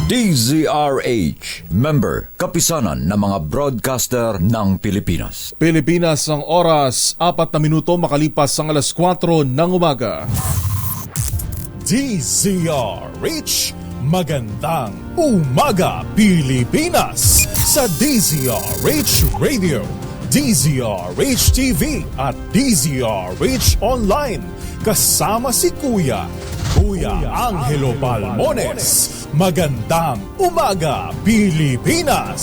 DZRH, member, kapisanan ng mga broadcaster ng Pilipinas. Pilipinas ang oras, 4 na minuto makalipas ang alas 4 ng umaga. DZRH, magandang umaga Pilipinas! Sa DZRH Radio, DZRH TV at DZRH Online. Kasama si Kuya Angelo Palmones. Magandang umaga Pilipinas!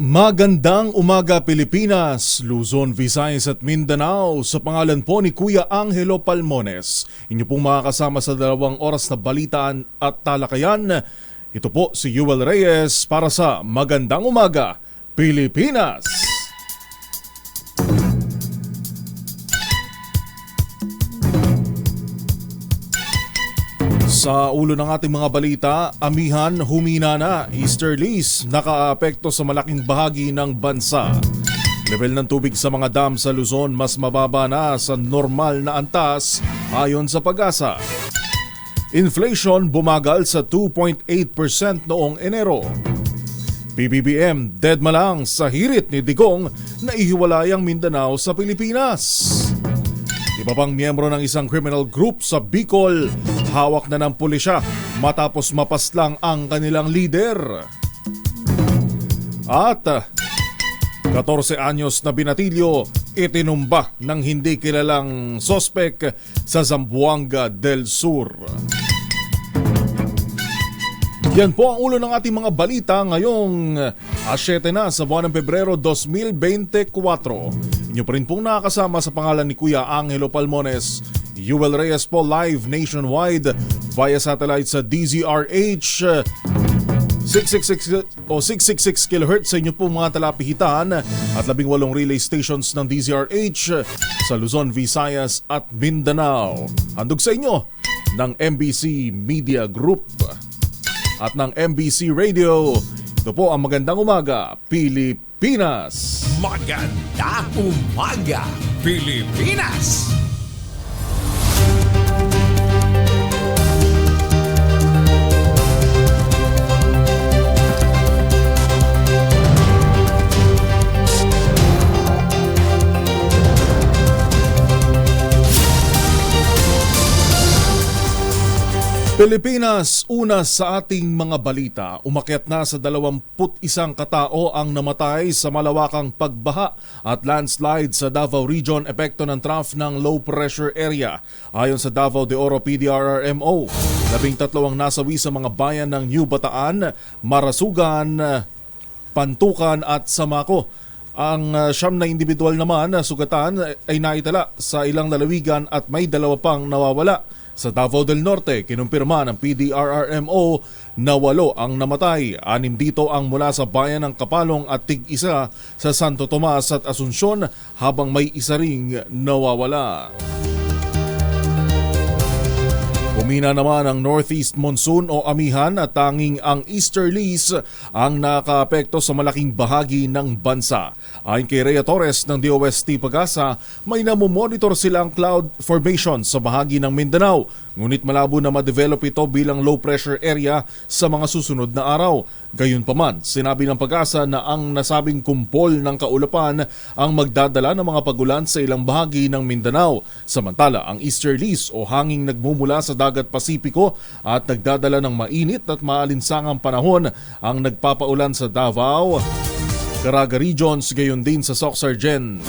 Magandang umaga Pilipinas, Luzon, Visayas at Mindanao. Sa pangalan po ni Kuya Angelo Palmones, inyo pong makakasama sa 2 oras na balitaan at talakayan. Ito po si Yuel Reyes para sa Magandang Umaga Pilipinas! Sa ulo ng ating mga balita, amihan humina na, easterlies nakaapekto sa malaking bahagi ng bansa. Level ng tubig sa mga dam sa Luzon mas mababa na sa normal na antas ayon sa Pag-asa. Inflation bumagal sa 2.8% noong Enero. PBBM deadma lang sa hirit ni Digong na ihiwalay ang Mindanao sa Pilipinas. Iba pang miyembro ng isang criminal group sa Bicol, hawak na ng pulisya matapos mapaslang ang kanilang leader. At 14 anyos na binatilyo, itinumba ng hindi kilalang sospek sa Zamboanga del Sur. Yan po ang ulo ng ating mga balita ngayong 7 na sa buwan ng Pebrero 2024. Inyo pa rin pong nakakasama sa pangalan ni Kuya Angelo Palmones. Yuel Reyes po live nationwide via satellite sa DZRH 666 kHz sa inyo pong mga talapihitan at 18 relay stations ng DZRH sa Luzon, Visayas at Mindanao. Handog sa inyo ng MBC Media Group at ng MBC Radio. Ito po ang Magandang Umaga Pilipinas. Magandang Umaga Pilipinas! Pilipinas, una sa ating mga balita, umakyat na sa 21 katao ang namatay sa malawakang pagbaha at landslide sa Davao Region epekto ng trough ng low pressure area. Ayon sa Davao de Oro PDRRMO, 13 ang nasawi sa mga bayan ng New Bataan, Marasugan, Pantukan at Samaco. Ang 9 na individual naman na sugatan ay naitala sa ilang lalawigan at may 2 pang nawawala. Sa Davao del Norte, kinumpirma ng PDRRMO na 8 ang namatay. 6 dito ang mula sa bayan ng Kapalong at 1 sa Santo Tomas at Asunsyon, habang may 1 ring nawawala. Humina naman ang northeast monsoon o amihan at tanging ang easterlies ang nakaapekto sa malaking bahagi ng bansa. Ayon kay Rhea Torres ng DOST Pag-asa, may namomonitor silang cloud formation sa bahagi ng Mindanao. Ngunit malabo na ma-develop ito bilang low pressure area sa mga susunod na araw. Gayunpaman, sinabi ng Pag-asa na ang nasabing kumpol ng kaulapan ang magdadala ng mga pagulan sa ilang bahagi ng Mindanao. Samantala, ang easterlies o hanging nagmumula sa dagat Pasipiko at nagdadala ng mainit at maalinsangang panahon ang nagpapaulan sa Davao, Caraga Regions, gayon din sa Soxargen.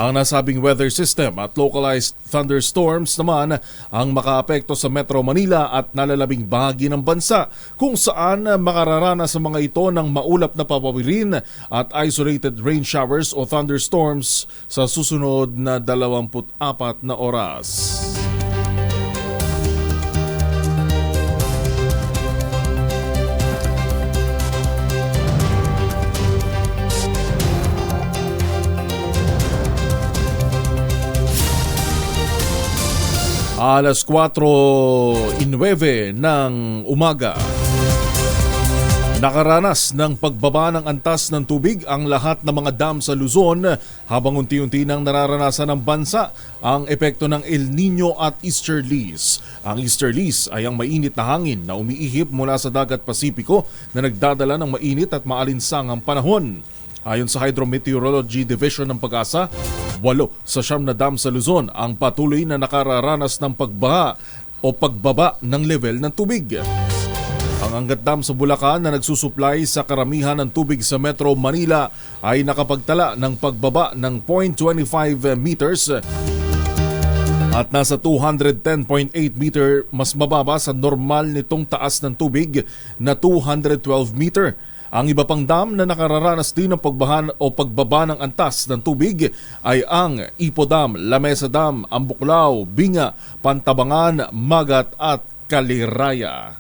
Ang nasabing weather system at localized thunderstorms naman ang makaapekto sa Metro Manila at nalalabing bahagi ng bansa, kung saan makararanas sa mga ito ng maulap na papawirin at isolated rain showers o thunderstorms sa susunod na 24 na oras. Alas 4:09 ng umaga. Nakaranas ng pagbaba ng antas ng tubig ang lahat ng mga dam sa Luzon habang unti-unti nang nararanasan ng bansa ang epekto ng El Nino at Easterlies. Ang Easterlies ay ang mainit na hangin na umiihip mula sa dagat Pasipiko na nagdadala ng mainit at maalinsangang panahon. Ayon sa Hydrometeorology Division ng Pag-asa, 8 sa 9 na dam sa Luzon ang patuloy na nakararanas ng pagbaha o pagbaba ng level ng tubig. Ang Angat Dam sa Bulacan na nagsusuplay sa karamihan ng tubig sa Metro Manila ay nakapagtala ng pagbaba ng 0.25 meters at nasa 210.8 meter mas mababa sa normal nitong taas ng tubig na 212 meter. Ang iba pang dam na nakararanas din ng pagbahan o pagbaba ng antas ng tubig ay ang Ipo Dam, Lamesa Dam, Ambuklao, Binga, Pantabangan, Magat at Caliraya.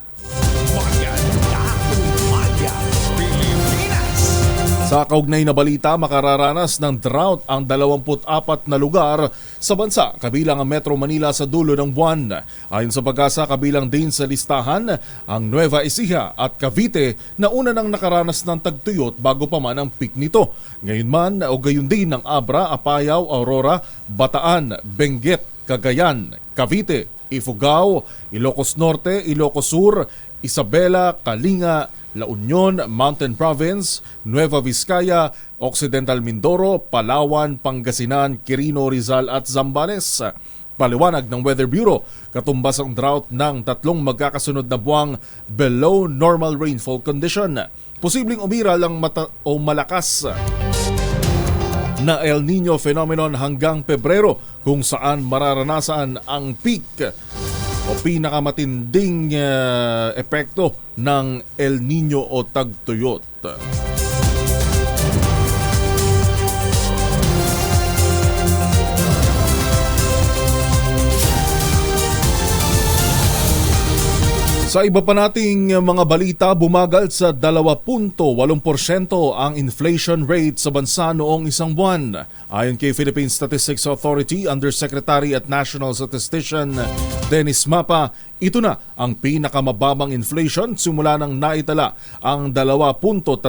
Sa kaugnay na balita, makararanas ng drought ang 24 na lugar sa bansa, kabilang ang Metro Manila sa dulo ng buwan. Ayon sa Pag-asa, kabilang din sa listahan ang Nueva Ecija at Cavite na una nang nakaranas ng tagtuyot bago pa man ang peak nito. Ngayon man o gayon din ng Abra, Apayao, Aurora, Bataan, Benguet, Cagayan, Cavite, Ifugao, Ilocos Norte, Ilocos Sur, Isabela, Kalinga, La Union, Mountain Province, Nueva Vizcaya, Occidental Mindoro, Palawan, Pangasinan, Quirino, Rizal at Zambales. Paliwanag ng Weather Bureau, katumbas ang drought ng 3 magkakasunod na buwang below normal rainfall condition. Posibleng umiral ang malakas na El Nino phenomenon hanggang Pebrero kung saan mararanasan ang peak o pinakamatinding epekto ng El Nino o tagtuyot. Sa iba pa nating mga balita, bumagal sa 2.8% ang inflation rate sa bansa noong isang buwan. Ayon kay Philippine Statistics Authority Undersecretary at National Statistician Dennis Mapa, ito na ang pinakamababang inflation simula nang naitala ang 2.3%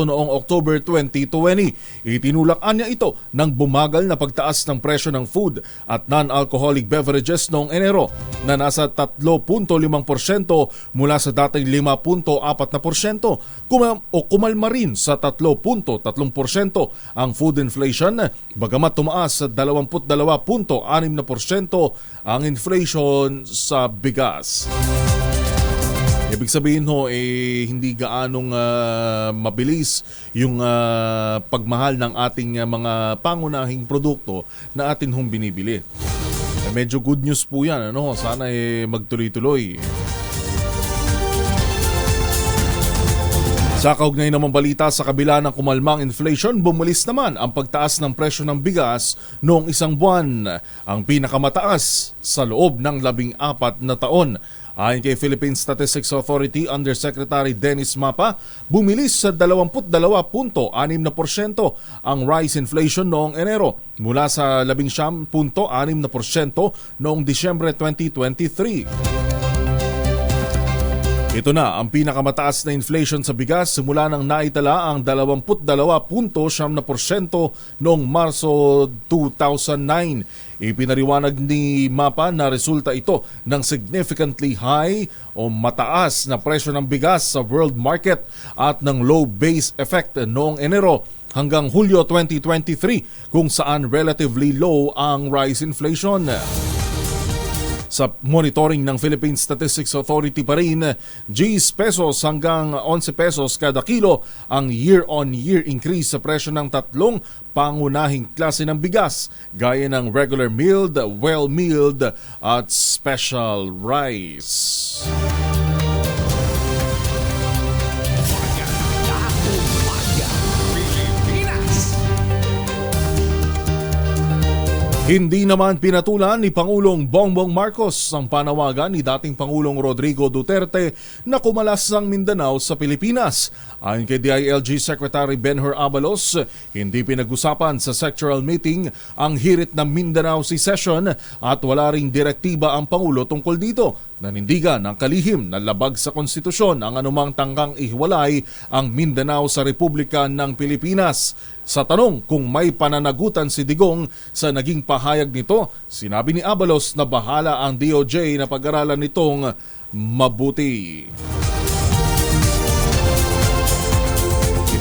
noong October 2020. Itinulak niya ito ng bumagal na pagtaas ng presyo ng food at non-alcoholic beverages noong Enero na nasa 3.5% mula sa dating 5.4%. Kumalma rin sa 3.3% ang food inflation bagamat tumaas sa 22.6% ang inflation sa bigas. Ibig sabihin hindi gaanong mabilis yung pagmahal ng ating mga pangunahing produkto na atin hong binibili. Medyo good news po yan. Sana magtuloy-tuloy. Sa kaugnay namang balita, sa kabila ng kumalmang inflation, bumulis naman ang pagtaas ng presyo ng bigas noong isang buwan, ang pinakamataas sa loob ng 14 na taon. Ayon kay Philippine Statistics Authority Undersecretary Dennis Mapa, bumilis sa 22.6% ang rice inflation noong Enero mula sa 11.6% noong Disyembre 2023. Ito na ang pinakamataas na inflation sa bigas simula nang naitala ang 22.7% noong Marso 2009. Ipinariwanag ni Mapa na resulta ito ng significantly high o mataas na presyo ng bigas sa world market at ng low base effect noong Enero hanggang Hulyo 2023 kung saan relatively low ang rice inflation. Sa monitoring ng Philippine Statistics Authority pa rin, 10 pesos hanggang 11 pesos kada kilo ang year-on-year increase sa presyo ng 3 pangunahing klase ng bigas gaya ng regular milled, well-milled at special rice. Hindi naman pinatulan ni Pangulong Bongbong Marcos ang panawagan ni dating Pangulong Rodrigo Duterte na kumalas ang Mindanao sa Pilipinas. Ayon kay DILG Secretary Benhur Abalos, hindi pinag-usapan sa sectoral meeting ang hirit ng Mindanao secession at wala ring direktiba ang Pangulo tungkol dito. Nanindigan ng kalihim na labag sa konstitusyon ang anumang tangkang ihiwalay ang Mindanao sa Republika ng Pilipinas. Sa tanong kung may pananagutan si Digong sa naging pahayag nito, sinabi ni Abalos na bahala ang DOJ na pag-aralan nitong mabuti.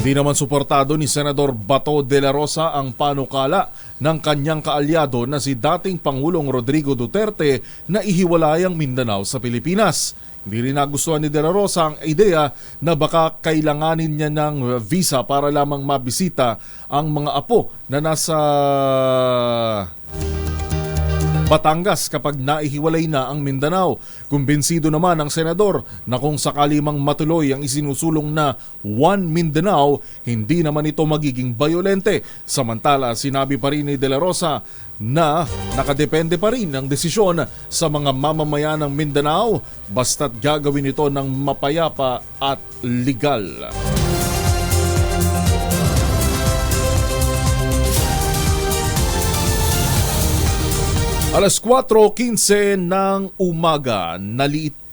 Hindi naman suportado ni Senador Bato de la Rosa ang panukala ng kanyang kaalyado na si dating Pangulong Rodrigo Duterte na ihiwalay ang Mindanao sa Pilipinas. Hindi rin nagustuhan ni de la Rosa ang ideya na baka kailanganin niya ng visa para lamang mabisita ang mga apo na nasa Batangas kapag naihiwalay na ang Mindanao. Kumbinsido naman ang senador na kung sakali mang matuloy ang isinusulong na One Mindanao, hindi naman ito magiging bayolente. Samantala, sinabi pa rin ni De La Rosa na nakadepende pa rin ang desisyon sa mga mamamayan ng Mindanao basta't gagawin ito ng mapayapa at legal. Alas 4:15 ng umaga,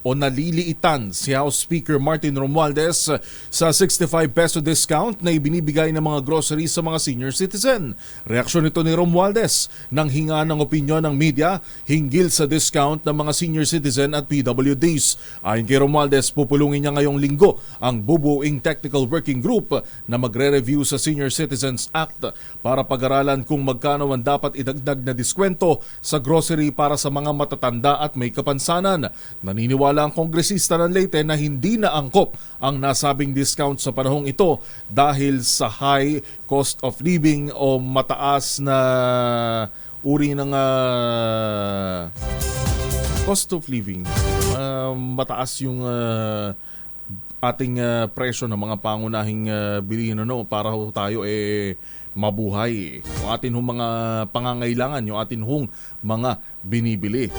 naliliitan si House Speaker Martin Romualdez sa 65 peso discount na ibinibigay ng mga groceries sa mga senior citizen. Reaksyon nito ni Romualdez nang hinga ng opinyon ng media hinggil sa discount ng mga senior citizen at PWDs. Ayon kay Romualdez, pupulungin niya ngayong linggo ang bubuing technical working group na magre-review sa Senior Citizens Act para pag-aralan kung magkano ang dapat idagdag na diskwento sa grocery para sa mga matatanda at may kapansanan. Naniniwala ang kongresista ng Leyte na hindi na angkop ang nasabing discount sa panahong ito dahil sa high cost of living o mataas na uri ng cost of living. Mataas yung ating presyo ng mga pangunahing bilihin para tayo mabuhay. Yung atin hong mga pangangailangan, yung atin hong mga binibili.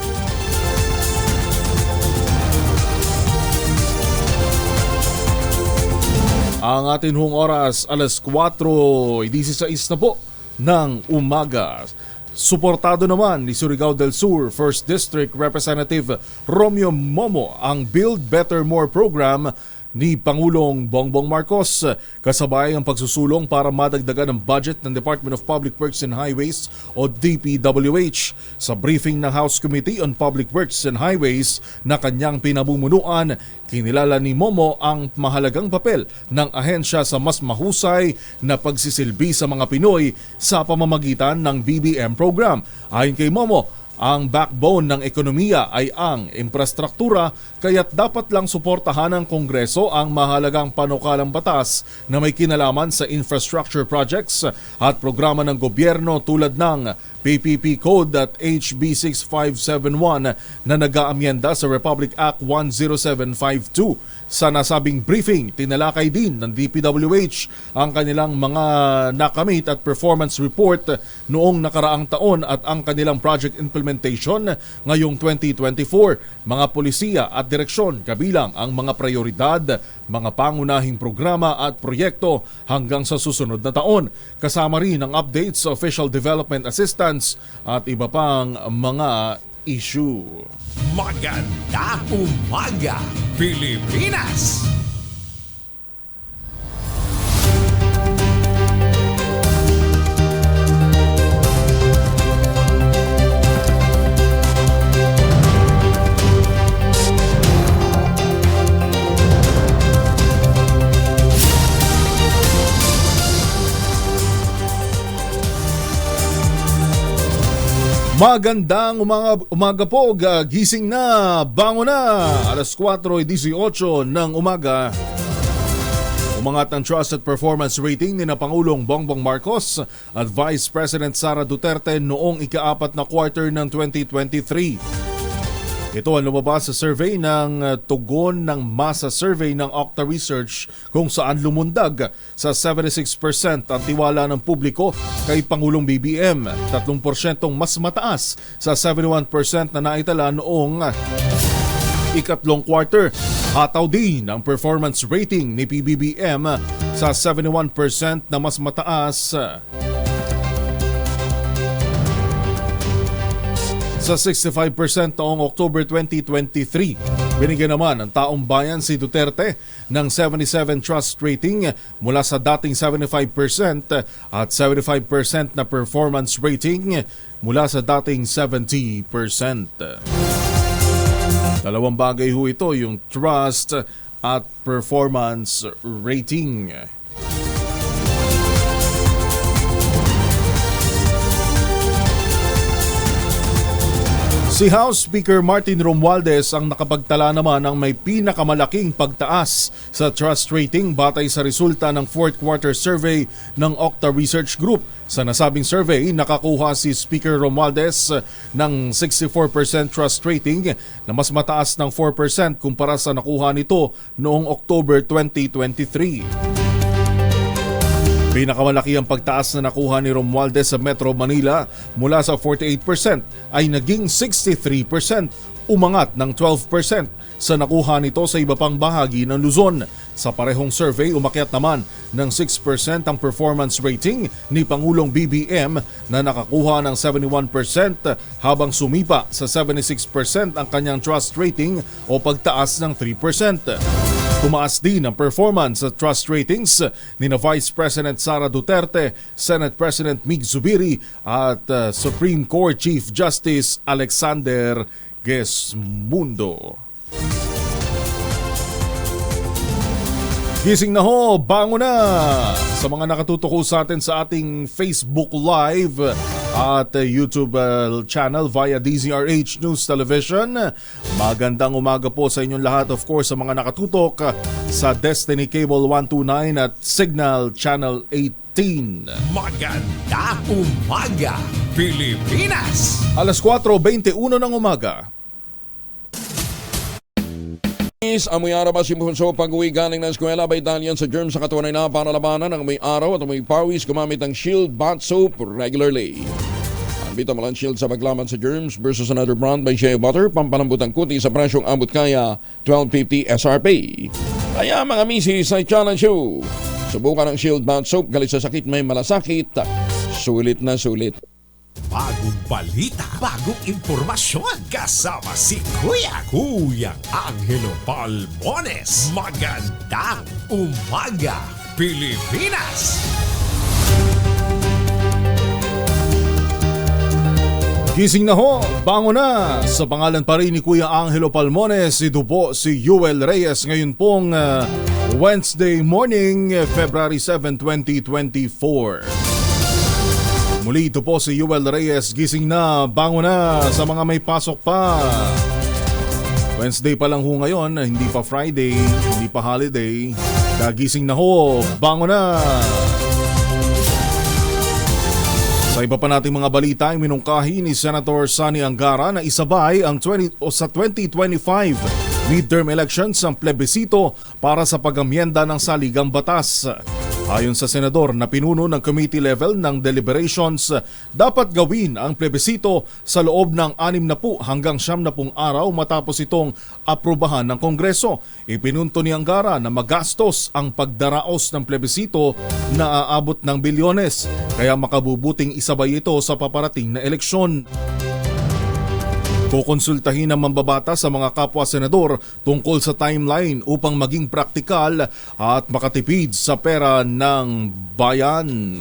Ang atin hong oras, alas 4:16 na po ng umaga. Suportado naman ni Surigao del Sur 1st District Representative Romeo Momo ang Build Better More program ni Pangulong Bongbong Marcos, kasabay ang pagsusulong para madagdagan ang budget ng Department of Public Works and Highways o DPWH. Sa briefing ng House Committee on Public Works and Highways na kanyang pinamumunuan, kinilala ni Momo ang mahalagang papel ng ahensya sa mas mahusay na pagsisilbi sa mga Pinoy sa pamamagitan ng BBM program. Ayon kay Momo, ang backbone ng ekonomiya ay ang infrastruktura, kaya't dapat lang suportahan ng Kongreso ang mahalagang panukalang batas na may kinalaman sa infrastructure projects at programa ng gobyerno tulad ng PPP Code at HB 6571 na nag-aamyenda sa Republic Act 10752. Sa nasabing briefing, tinalakay din ng DPWH ang kanilang mga nakamit at performance report noong nakaraang taon at ang kanilang project implementation ngayong 2024. Mga polisiya at direksyon kabilang ang mga prioridad, mga pangunahing programa at proyekto hanggang sa susunod na taon. Kasama rin ang updates sa official development assistance at iba pang mga issue. Maganda umaga, Pilipinas! Magandang umaga po, gising na, bango na, alas 4:18 ng umaga. Umangat ang Trust at Performance Rating ni na Pangulong Bongbong Marcos at Vice President Sara Duterte noong ika-4 na quarter ng 2023. Ito ang lumabas sa survey ng tugon ng masa survey ng Octa Research kung saan lumundag sa 76% ang tiwala ng publiko kay Pangulong BBM, 3% mas mataas sa 71% na naitala noong ikatlong quarter. Hataw din ang performance rating ni PBBM sa 71% na mas mataas sa 65% noong October 2023. Binigyan naman ng taong bayan si Duterte ng 77 trust rating mula sa dating 75% at 75% na performance rating mula sa dating 70%. Dalawang bagay ho ito, yung trust at performance rating. Si House Speaker Martin Romualdez ang nakapagtala naman ng may pinakamalaking pagtaas sa trust rating batay sa resulta ng fourth quarter survey ng Okta Research Group. Sa nasabing survey, nakakuha si Speaker Romualdez ng 64% trust rating na mas mataas ng 4% kumpara sa nakuha nito noong October 2023. Pinakamalaki ang pagtaas na nakuha ni Romualdez sa Metro Manila mula sa 48% ay naging 63%, umangat ng 12% sa nakuha nito sa iba pang bahagi ng Luzon. Sa parehong survey, umakyat naman ng 6% ang performance rating ni Pangulong BBM na nakakuha ng 71% habang sumipa sa 76% ang kanyang trust rating o pagtaas ng 3%. Tumaas din ang performance at trust ratings ni na Vice President Sara Duterte, Senate President Mig Zubiri at Supreme Court Chief Justice Alexander Gesmundo. Gising na ho, bango na! Sa mga nakatutok sa atin sa ating Facebook Live at YouTube channel via DZRH News Television. Magandang umaga po sa inyong lahat, of course, sa mga nakatutok sa Destiny Cable 129 at Signal Channel 18. Magandang umaga, Pilipinas! Alas 4:21 ng umaga. Amoy araw ba simpunso pag-uwi galing ng eskwela by Italian sa germs sa katawan na para labanan ang may araw at may pawis gumamit ng Shield Bath Soap regularly. Ang Vitamal Shield sa paglaban sa germs versus another brand by Shea Butter, pampalambot ang kuti sa presyong abot kaya $12.50 SRP. Kaya mga misis, I challenge you. Subukan ang Shield Bath Soap, galit sa sakit may malasakit, sulit na sulit. Bagong balita, bagong impormasyon, kasama si Kuya Angelo Palmones. Magandang umaga, Pilipinas! Gising na ho, bango na! Sa pangalan pa rin ni Kuya Angelo Palmones, ito po si Yuel Reyes ngayon pong Wednesday morning, February 7, 2024. Muli ito po si Yuel Reyes, gising na, bango na sa mga may pasok pa. Wednesday pa lang ho ngayon, hindi pa Friday, hindi pa holiday. Kagising na ho, bango na! Sa iba pa nating mga balita, ay minungkahi ni Senator Sonny Angara na isabay ang sa 2025 midterm elections ang plebisito para sa pag-amyenda ng saligang batas. Ayon sa senador na pinuno ng committee level ng deliberations, dapat gawin ang plebisito sa loob ng 60 hanggang 70 araw matapos itong aprubahan ng Kongreso. Ipinunto ni Angara na magastos ang pagdaraos ng plebisito na aabot ng bilyones, kaya makabubuting isabay ito sa paparating na eleksyon. Kukonsultahin ng mambabata sa mga kapwa-senador tungkol sa timeline upang maging praktikal at makatipid sa pera ng bayan.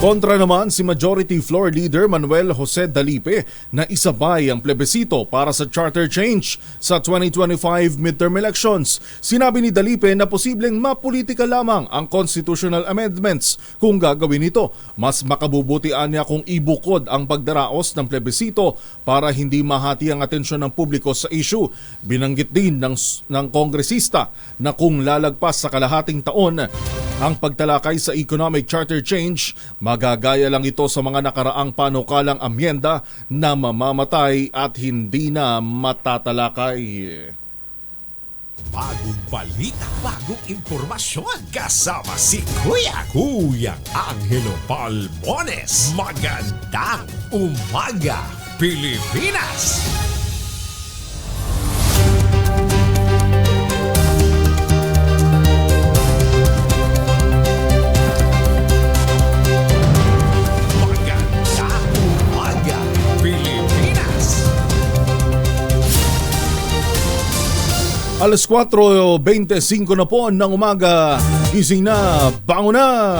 Kontra naman si Majority Floor Leader Manuel Jose Dalipe na isabay ang plebisito para sa charter change sa 2025 midterm elections. Sinabi ni Dalipe na posibleng mapolitika lamang ang constitutional amendments kung gagawin ito. Mas makabubutian niya kung ibukod ang pagdaraos ng plebisito para hindi mahati ang atensyon ng publiko sa issue. Binanggit din ng kongresista na kung lalagpas sa kalahating taon ang pagtalakay sa economic charter change, magagaya lang ito sa mga nakaraang panukalang amyenda na mamamatay at hindi na matatalakay. Bagong balita, bagong impormasyon, kasama si Kuya Angelo Palmones. Magandang umaga, Pilipinas! Alas 4:25 na po ng umaga. Gising na, bango na!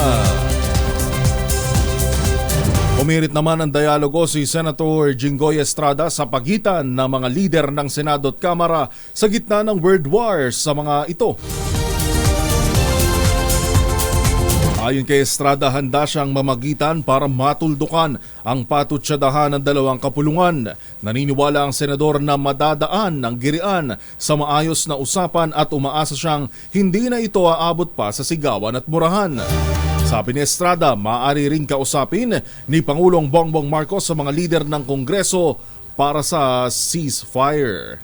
Umirit naman ang dialogo si Senator Jinggoy Estrada sa pagitan ng mga lider ng Senado at Kamara sa gitna ng word war sa mga ito. Ayon kay Estrada, handa siyang mamagitan para matuldukan ang patutsadahan ng dalawang kapulungan. Naniniwala ang senador na madadaan ang girian sa maayos na usapan at umaasa siyang hindi na ito aabot pa sa sigawan at murahan. Sabi ni Estrada, maaari ring kausapin ni Pangulong Bongbong Marcos sa mga lider ng Kongreso para sa ceasefire.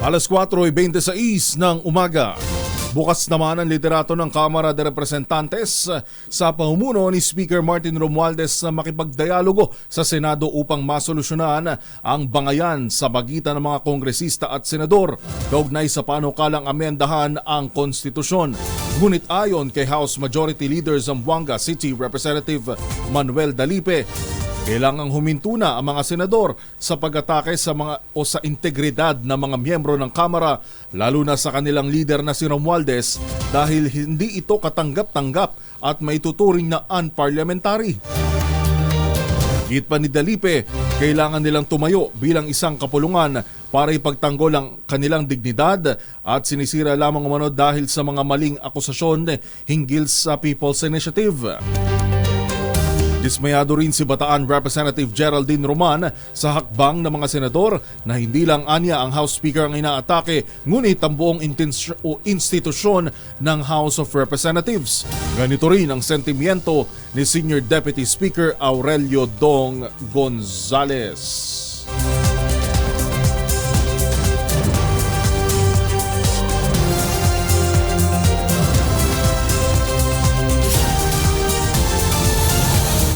Alas 4:26 ng umaga. Bukas naman ang liderato ng Kamara de Representantes sa pamumuno ni Speaker Martin Romualdez na makipagdialogo sa Senado upang masolusyonan ang bangayan sa pagitan ng mga kongresista at senador kaugnay sa panukalang amendahan ang konstitusyon. Ngunit ayon kay House Majority Leader Zamboanga City Representative Manuel Dalipe, kailangang huminto na ang mga senador sa pag-atake sa integridad ng mga miyembro ng Kamara, lalo na sa kanilang leader na si Romualdez dahil hindi ito katanggap-tanggap at may tuturing na unparliamentary. Higit pa ni Dalipe, kailangan nilang tumayo bilang isang kapulungan para ipagtanggol ang kanilang dignidad at sinisira lamang umano dahil sa mga maling akusasyon hinggil sa People's Initiative. Dismayado rin si Bataan Representative Geraldine Roman sa hakbang ng mga senador na hindi lang anya ang House Speaker ang inaatake, ngunit ang buong institusyon ng House of Representatives. Ganito rin ang sentimiento ni Senior Deputy Speaker Aurelio Dong Gonzales.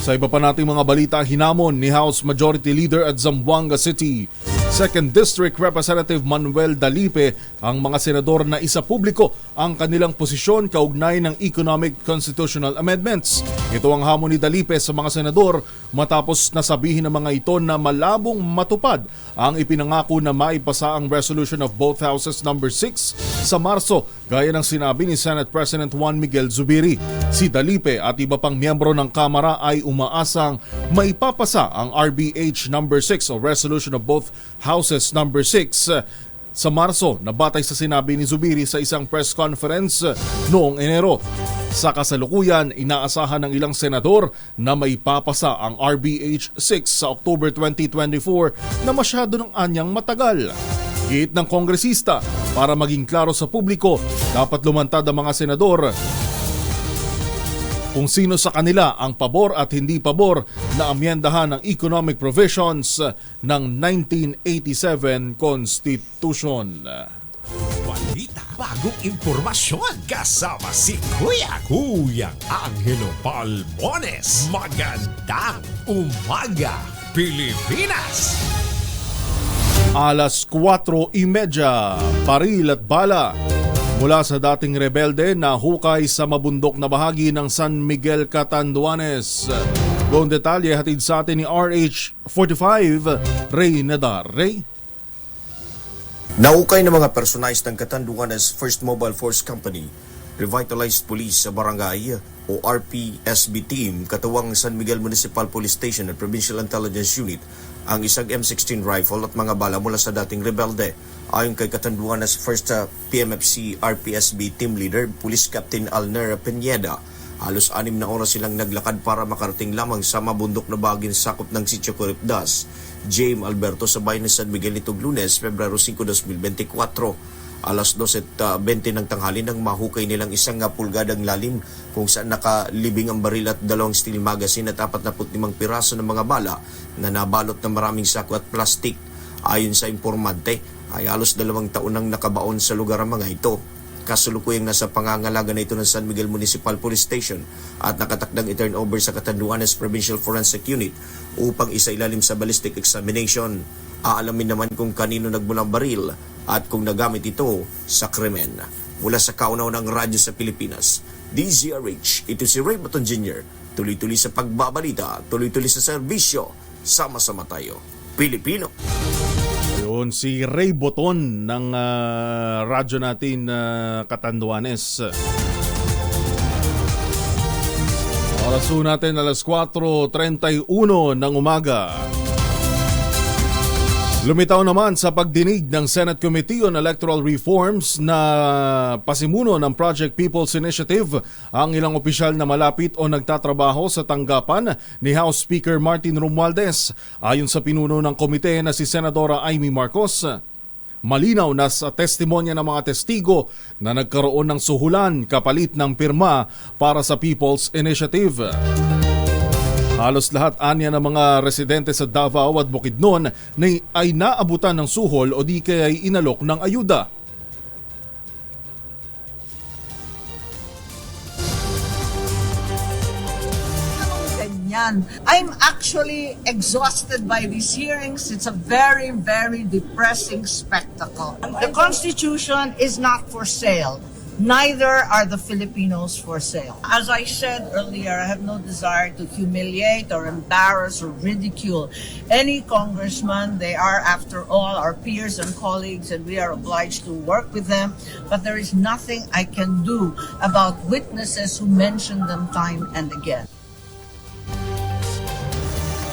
Sa iba pa nating mga balita, hinamon ni House Majority Leader at Zamboanga City 2nd District Representative Manuel Dalipe ang mga senador na isa publiko ang kanilang posisyon kaugnay ng Economic Constitutional Amendments. Ito ang hamon ni Dalipe sa mga senador matapos nasabihin ng mga ito na malabong matupad ang ipinangako na maipasa ang resolution of both houses number 6 sa Marso, gaya ng sinabi ni Senate President Juan Miguel Zubiri. Si Dalipe at iba pang miyembro ng Kamara ay umaasang maipapasa ang RBH number 6 o resolution of both houses number 6 sa Marso, na batay sa sinabi ni Zubiri sa isang press conference noong Enero. Sa kasalukuyan, inaasahan ng ilang senador na maipapasa ang RBH 6 sa October 2024 na masyado ng anyang matagal. Giit ng kongresista, para maging klaro sa publiko, dapat lumantad ang mga senador kung sino sa kanila ang pabor at hindi pabor na amyendahan ng economic provisions ng 1987 Constitution. Balita, bagong impormasyon, kasama si Kuyang Angelo Palmones. Magandang umaga, Pilipinas! Alas 4:30, baril at bala mula sa dating rebelde na hukay sa mabundok na bahagi ng San Miguel, Catanduanes. Buong detalye hatid sa atin ni RH45 Ray Nadar. Ray? Naukay ng mga personalis ng Catanduanes First Mobile Force Company, Revitalized Police sa Barangay o RPSB Team, katuwang San Miguel Municipal Police Station at Provincial Intelligence Unit, ang isang M16 rifle at mga bala mula sa dating rebelde. Ayon kay Catanduanes First PMFC RPSB Team Leader, Police Captain Alner Pineda, halos 6 na oras silang naglakad para makarating lamang sa mabundok na bahaging sakop ng Sitio Coripdas, James Alberto sa bayan ng San Miguel nitong Lunes, Pebrero 5, 2024. Alas 12:20 ng tanghali nang mahukay nilang 1 pulgadang lalim kung saan nakalibing ang baril at 2 steel magazine at 45 piraso ng mga bala na nabalot ng maraming sako at plastik. Ayon sa informante, ay halos 2 taon nang nakabaon sa lugar ang mga ito. Kasulukuyang nasa pangangalaga na ito ng San Miguel Municipal Police Station at nakatakdang i-turn over sa Catanduanes Provincial Forensic Unit upang isailalim sa ballistic examination. Aalamin naman kung kanino nagmulang baril at kung nagamit ito sa krimen. Mula sa kaunaw ng radyo sa Pilipinas, DZRH, ito si Ray Baton Jr. Tuloy-tuloy sa pagbabalita, tuloy-tuloy sa serbisyo. Sama-sama tayo, Pilipino. Yun, si Ray Boton ng radyo natin Catanduanes. Oras po natin alas 4:31 ng umaga. Lumitaw naman sa pagdinig ng Senate Committee on Electoral Reforms na pasimuno ng Project People's Initiative ang ilang opisyal na malapit o nagtatrabaho sa tanggapan ni House Speaker Martin Romualdez. Ayon sa pinuno ng komite na si Senadora Amy Marcos, malinaw na sa testimonya ng mga testigo na nagkaroon ng suhulan kapalit ng pirma para sa People's Initiative. Halos lahat anya ng mga residente sa Davao at Bukidnon ay naabutan ng suhol o di kaya ay inalok ng ayuda. I'm actually exhausted by these hearings. It's a very, very depressing spectacle. The Constitution is not for sale. Neither are the Filipinos for sale. As I said earlier, I have no desire to humiliate or embarrass or ridicule any congressman. They are, after all, our peers and colleagues, and we are obliged to work with them. But there is nothing I can do about witnesses who mention them time and again.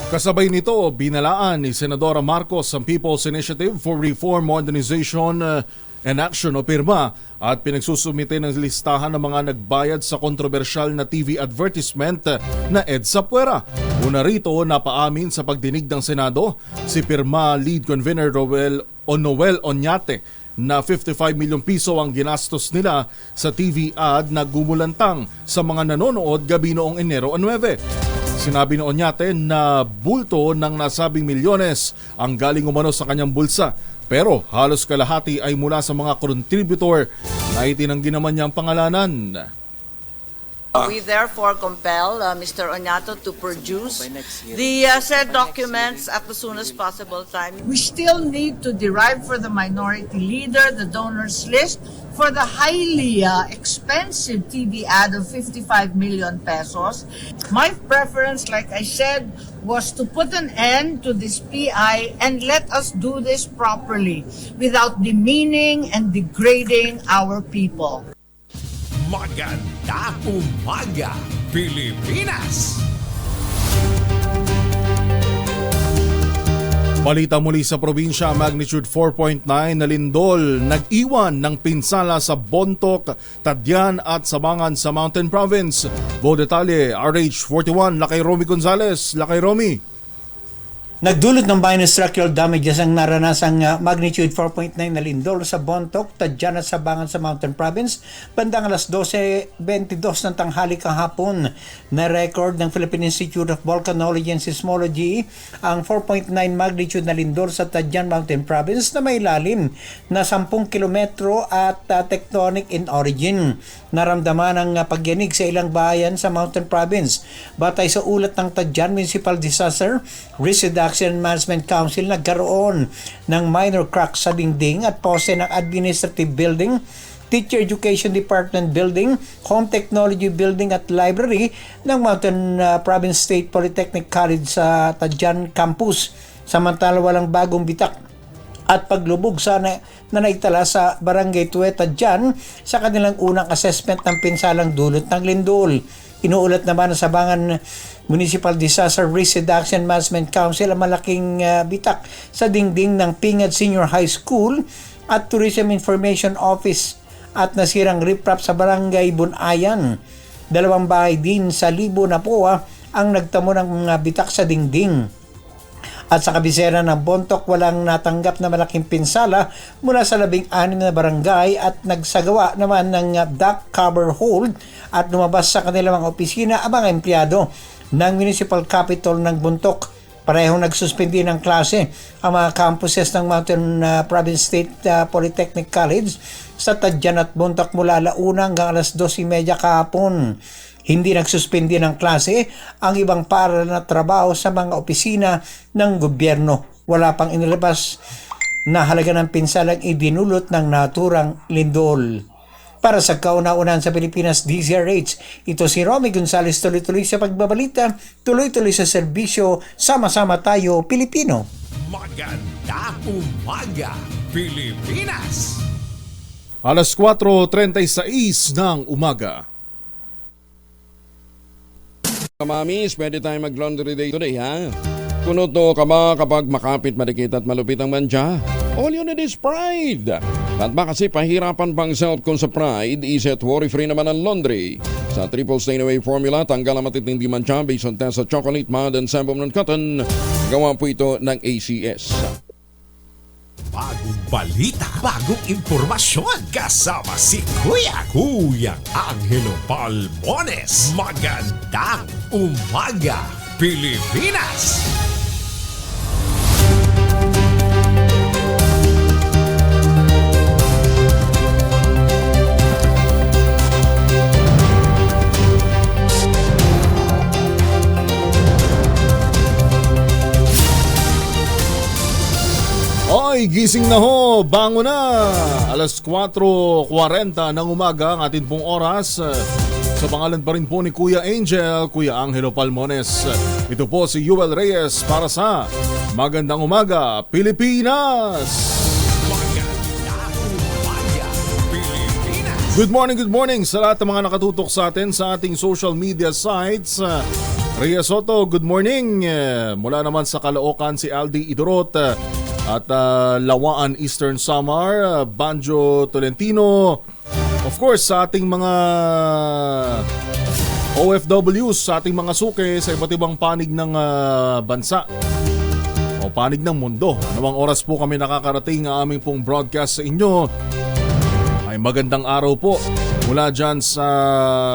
Kasabay nito, binalaan ni Senadora Marcos ang People's Initiative for Reform, Modernization and Action o PIRMA at pinagsusumite ng listahan ng mga nagbayad sa kontrobersyal na TV advertisement na EDSA Puera. Una rito, napaamin sa pagdinig ng Senado si PIRMA Lead Convener Noel Oñate na 55 milyong piso ang ginastos nila sa TV ad na gumulantang sa mga nanonood gabi noong Enero 9. Sinabi ni Oñate na bulto ng nasabing milyones ang galing umano sa kanyang bulsa. Pero halos kalahati ay mula sa mga contributor na itinanggi naman niyang pangalanan. We therefore compel Mr. Oñato to produce the said documents at the soonest possible time. We still need to derive for the minority leader the donors list for the highly expensive TV ad of 55 million pesos. My preference, like I said, was to put an end to this PI and let us do this properly without demeaning and degrading our people. Magandang umaga, Pilipinas! Balita muli sa probinsya, magnitude 4.9 na lindol nag-iwan ng pinsala sa Bontoc, Tadyan at Sabangan sa Mountain Province. Buong detalye, RH41, Lakay Romy Gonzales. Lakay Romy. Nagdulot ng minor structural damages ang naranasang magnitude 4.9 na lindol sa Bontoc, Tadyan at Sabangan sa Mountain Province bandang alas 12:22 ng tanghali kahapon. Na-record ng Philippine Institute of Volcanology and Seismology ang 4.9 magnitude na lindol sa Tadyan Mountain Province na may lalim na 10 kilometro at tectonic in origin. Naramdaman ang pagyanig sa ilang bayan sa Mountain Province. Batay sa ulat ng Tadyan Municipal Disaster Risk Reduction Management Council, nagkaroon ng minor cracks sa dingding at poste ng Administrative Building, Teacher Education Department Building, Home Technology Building at Library ng Mountain Province State Polytechnic College sa Tadyan Campus. Samantala walang bagong bitak at paglubog sa na naitala sa Barangay Tueta Tadyan sa kanilang unang assessment ng pinsalang dulot ng lindol. Inuulat naman sa Sabangan Municipal Disaster Risk Reduction Management Council ang malaking bitak sa dingding ng Pingad Senior High School at Tourism Information Office at nasirang riprap sa Barangay Bunayan. Dalawang bahay din sa Libo na Poa ang nagtamo ng bitak sa dingding. At sa kabisera ng Bontoc, walang natanggap na malaking pinsala mula sa 16 na barangay at nagsagawa naman ng duck cover hold at lumabas sa kanilang mga opisina ang mga empleyado ng Municipal Capital ng Bontoc. Parehong nagsuspindi ng klase ang mga campuses ng Mountain Province State Polytechnic College sa Tadyan at Bontoc mula alauna hanggang alas 12:30 kahapon. Hindi nagsuspindi ng klase ang ibang para na trabaho sa mga opisina ng gobyerno. Wala pang inilabas na halaga ng pinsalang idinulot ng naturang lindol. Para sa kauna-unan sa Pilipinas DZRH, ito si Romy Gonzales, tuloy-tuloy sa pagbabalita, tuloy-tuloy sa serbisyo, sama-sama tayo Pilipino. Magandang umaga, Pilipinas! Alas 4:36 ng umaga. Kamamis, pwede tayo mag-laundry day today, ha? Kunoto ka ba kapag makapit, madikit at malupit ang mantsa? All you need is pride. At ba kasi pahirapan pang self-con sa pride, is-it worry-free naman ang laundry. Sa triple stain-away formula, tanggal ang matitindi mantsa based on test sa chocolate, mud, and sebum ng cotton. Gawa po ito ng ACS. Bagong balita, bagong impormasyon. Kasama si Kuyang Angelo Palmones. Magandang umaga, Pilipinas! Oy, gising na ho, bango na! Alas 4:40 ng umaga ang atin pong oras. Sa pangalan pa rin po ni Kuya Angel, Kuya Angelo Palmones. Ito po si Yuel Reyes para sa Magandang Umaga, Pilipinas! Magandang umaga, Pilipinas! Good morning sa lahat ng mga nakatutok sa atin sa ating social media sites. Rhea Soto, good morning. Mula naman sa Caloocan si Aldi Idorot at Lawaan Eastern Samar, Banjo Tolentino. Of course, sa ating mga OFWs, sa ating mga suke sa iba't ibang panig ng bansa o panig ng mundo. Anumang oras po kami nakakarating ang aming pong broadcast sa inyo, ay magandang araw po mula dyan sa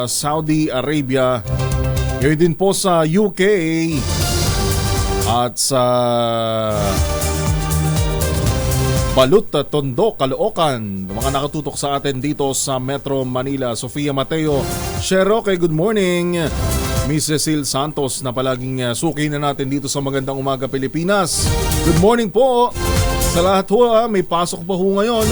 Saudi Arabia. Ngayon din po sa UK at sa Balut, Tondo, Caloocan. Mga nakatutok sa atin dito sa Metro Manila. Sofia Mateo, Sheroke, good morning. Miss Cecil Santos na palaging suki na natin dito sa Magandang Umaga Pilipinas. Good morning po sa lahat ho. May pasok pa ho ngayon.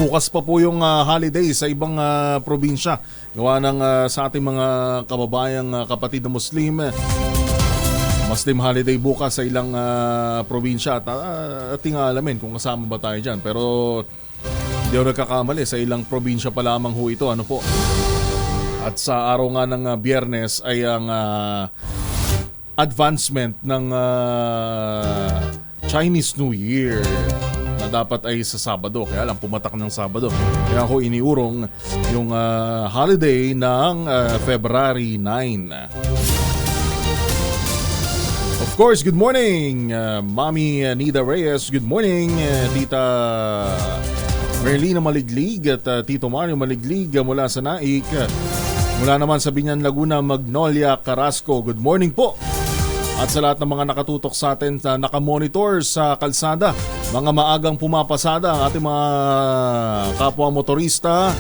Bukas pa po yung holiday sa ibang probinsya. Gawa ng sa ating mga kababayang kapatid na Muslim. Muslim holiday bukas sa ilang probinsya. At nga alamin kung kasama ba tayo dyan. Pero hindi ako nagkakamali. Sa ilang probinsya pa lamang ho ito. Ano po? At sa araw nga ng Biyernes ay ang advancement ng Chinese New Year na dapat ay sa Sabado. Kaya lang pumatak ng Sabado. Kaya ako iniurong yung holiday ng February 9. Of course, good morning, Mami Nida Reyes. Good morning, Tita Merlina Maliglig at Tito Mario Maliglig mula sa Naik. Mula naman sa Binyan, Laguna, Magnolia, Carrasco. Good morning po. At sa lahat ng mga nakatutok sa atin na nakamonitor sa kalsada, mga maagang pumapasada ang ating mga kapwa motorista,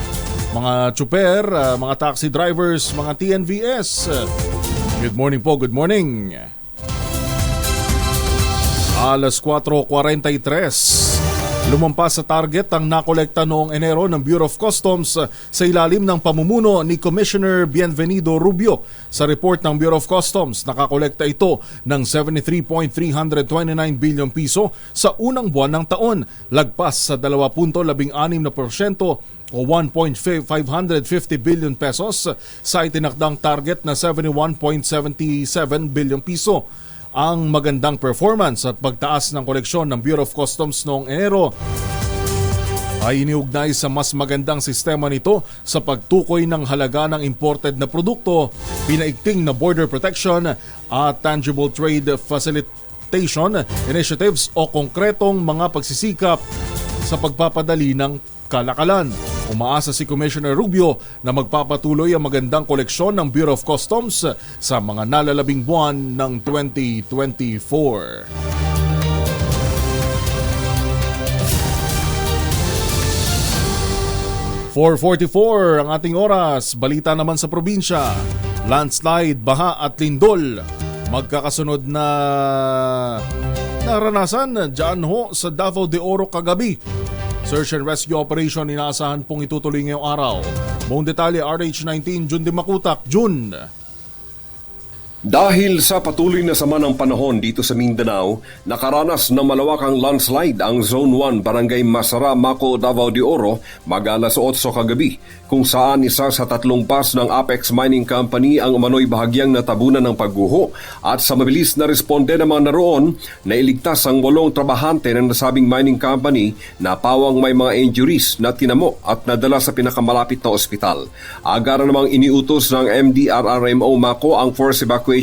mga tsuper, mga taxi drivers, mga TNVS. Good morning po, good morning. Alas 4:43. Lumampas sa target ang nakolekta noong Enero ng Bureau of Customs sa ilalim ng pamumuno ni Commissioner Bienvenido Rubio. Sa report ng Bureau of Customs, nakakolekta ito ng 73.329 billion piso sa unang buwan ng taon, lagpas sa 2.16% o 1.550 billion pesos sa itinakdang target na 71.77 billion piso. Ang magandang performance at pagtaas ng koleksyon ng Bureau of Customs noong Enero ay iniugnay sa mas magandang sistema nito sa pagtukoy ng halaga ng imported na produkto, pinaigting na border protection at tangible trade facilitation initiatives o konkretong mga pagsisikap sa pagpapadali ng kalakalan. Umaasa si Commissioner Rubio na magpapatuloy ang magandang koleksyon ng Bureau of Customs sa mga nalalabing buwan ng 2024. .444 ang ating oras. Balita naman sa probinsya. Landslide, baha at lindol. Magkakasunod na naranasan dyan ho sa Davao de Oro kagabi. Search and rescue operation inaasahan pong itutuloy ngayong araw. Buong detalye RH19 Jun Dimakutak. Jun. Dahil sa patuloy na sama ng panahon dito sa Mindanao, nakaranas ng malawakang landslide ang Zone 1 Barangay Masara, Maco, Davao de Oro mag-alas 8 kagabi, kung saan isa sa 3 bus ng Apex Mining Company ang umano'y bahagyang natabunan ng pagguho at sa mabilis na responde ng mga naroon, nailigtas ang 8 trabahante ng nasabing mining company na pawang may mga injuries na tinamo at nadala sa pinakamalapit na ospital. Agara namang iniutos ng MDRRMO Maco ang force evacuation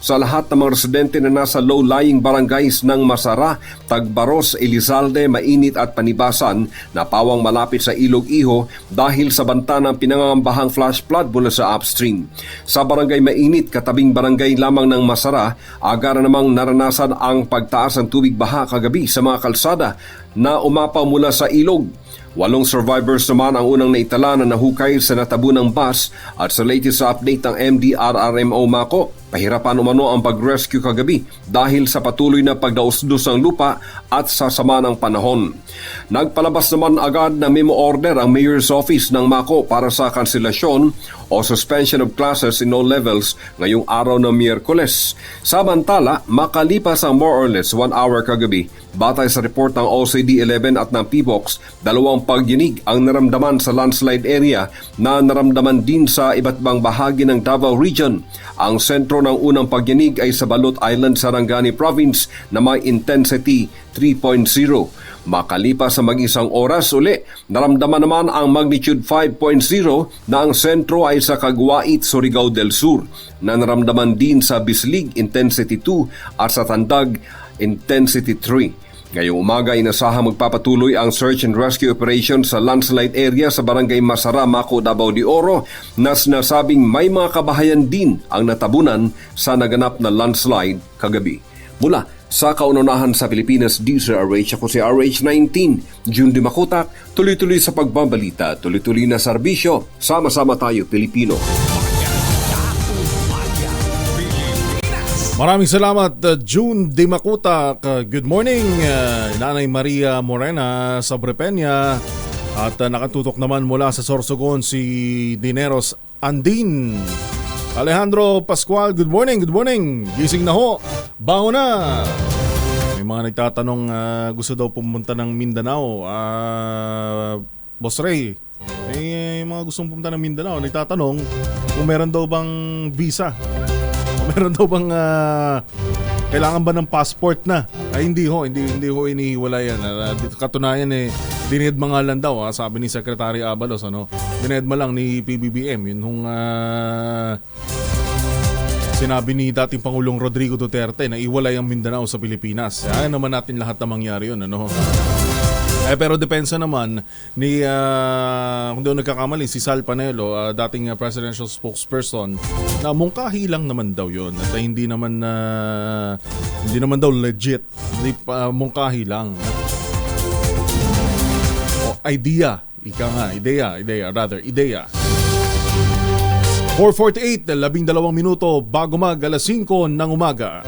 sa lahat ng mga residente na nasa low-lying barangays ng Masara, Tagbaros, Elizalde, Mainit at Panibasan na pawang malapit sa Ilog Iho dahil sa banta ng pinangangambahang flash flood mula sa upstream. Sa barangay Mainit, katabing barangay lamang ng Masara, agara namang naranasan ang pagtaas ng tubig baha kagabi sa mga kalsada na umapaw mula sa ilog. 8 survivors naman ang unang naitala na nahukay sa natabunang bus at sa latest update ng MDRRMO Maco, pahirapan umano ang pag-rescue kagabi dahil sa patuloy na pagdausdos ng lupa at sa sama ng panahon. Nagpalabas naman agad ng memo order ang Mayor's Office ng Maco para sa kanselasyon o suspension of classes in all levels ngayong araw ng Miyerkules. Samantala, makalipas ang more or less 1 hour kagabi, batay sa report ng OCD-11 at ng PBOX, 2 pagyinig ang naramdaman sa landslide area na naramdaman din sa iba't ibang bahagi ng Davao Region. Ang sentro ng unang pagyinig ay sa Balut Island, Sarangani Province na may intensity 3.0. Makalipas sa mag-isang oras uli, naramdaman naman ang magnitude 5.0 na ang sentro ay sa Caguait, Surigao del Sur, na naramdaman din sa Bislig intensity 2 at sa Tandag intensity 3. Ngayong umaga, inasahang magpapatuloy ang search and rescue operation sa landslide area sa barangay Masara, Maco, Davao de Oro na sinasabing may mga kabahayan din ang natabunan sa naganap na landslide kagabi. Mula sa kaunahan sa Pilipinas, DZRH, ako si RH19, Jun Dimakutak, tuloy-tuloy sa pagbabalita, tuloy-tuloy na serbisyo, sama-sama tayo Pilipino. Maraming salamat, June Dimakutak. Good morning, Nanay Maria Morena sa Brepenya. At nakatutok naman mula sa Sorsogon si Dineros Andin. Alejandro Pascual, good morning, good morning. Gising na ho, bango na. May mga nagtatanong gusto daw pumunta ng Mindanao. Boss Ray, may mga gustong pumunta ng Mindanao. Nagtatanong kung meron daw bang visa. Meron daw bang kailangan ba ng passport na? Ay hindi ho inihiwala yan. Katunayan dinedma nga lang daw, sabi ni Secretary Abalos, dinedma lang ni PBBM yun nung sinabi ni dating Pangulong Rodrigo Duterte na iwalay ang Mindanao sa Pilipinas. Ayaw naman natin lahat na mangyari yun, pero depensa naman ni, kung doon nagkakamali, si Sal Panelo, dating presidential spokesperson, na mungkahi lang naman daw yun. At hindi naman daw legit. Mungkahi lang. O idea. Idea. 4:48, 12 minuto bago mag alas 5 ng umaga.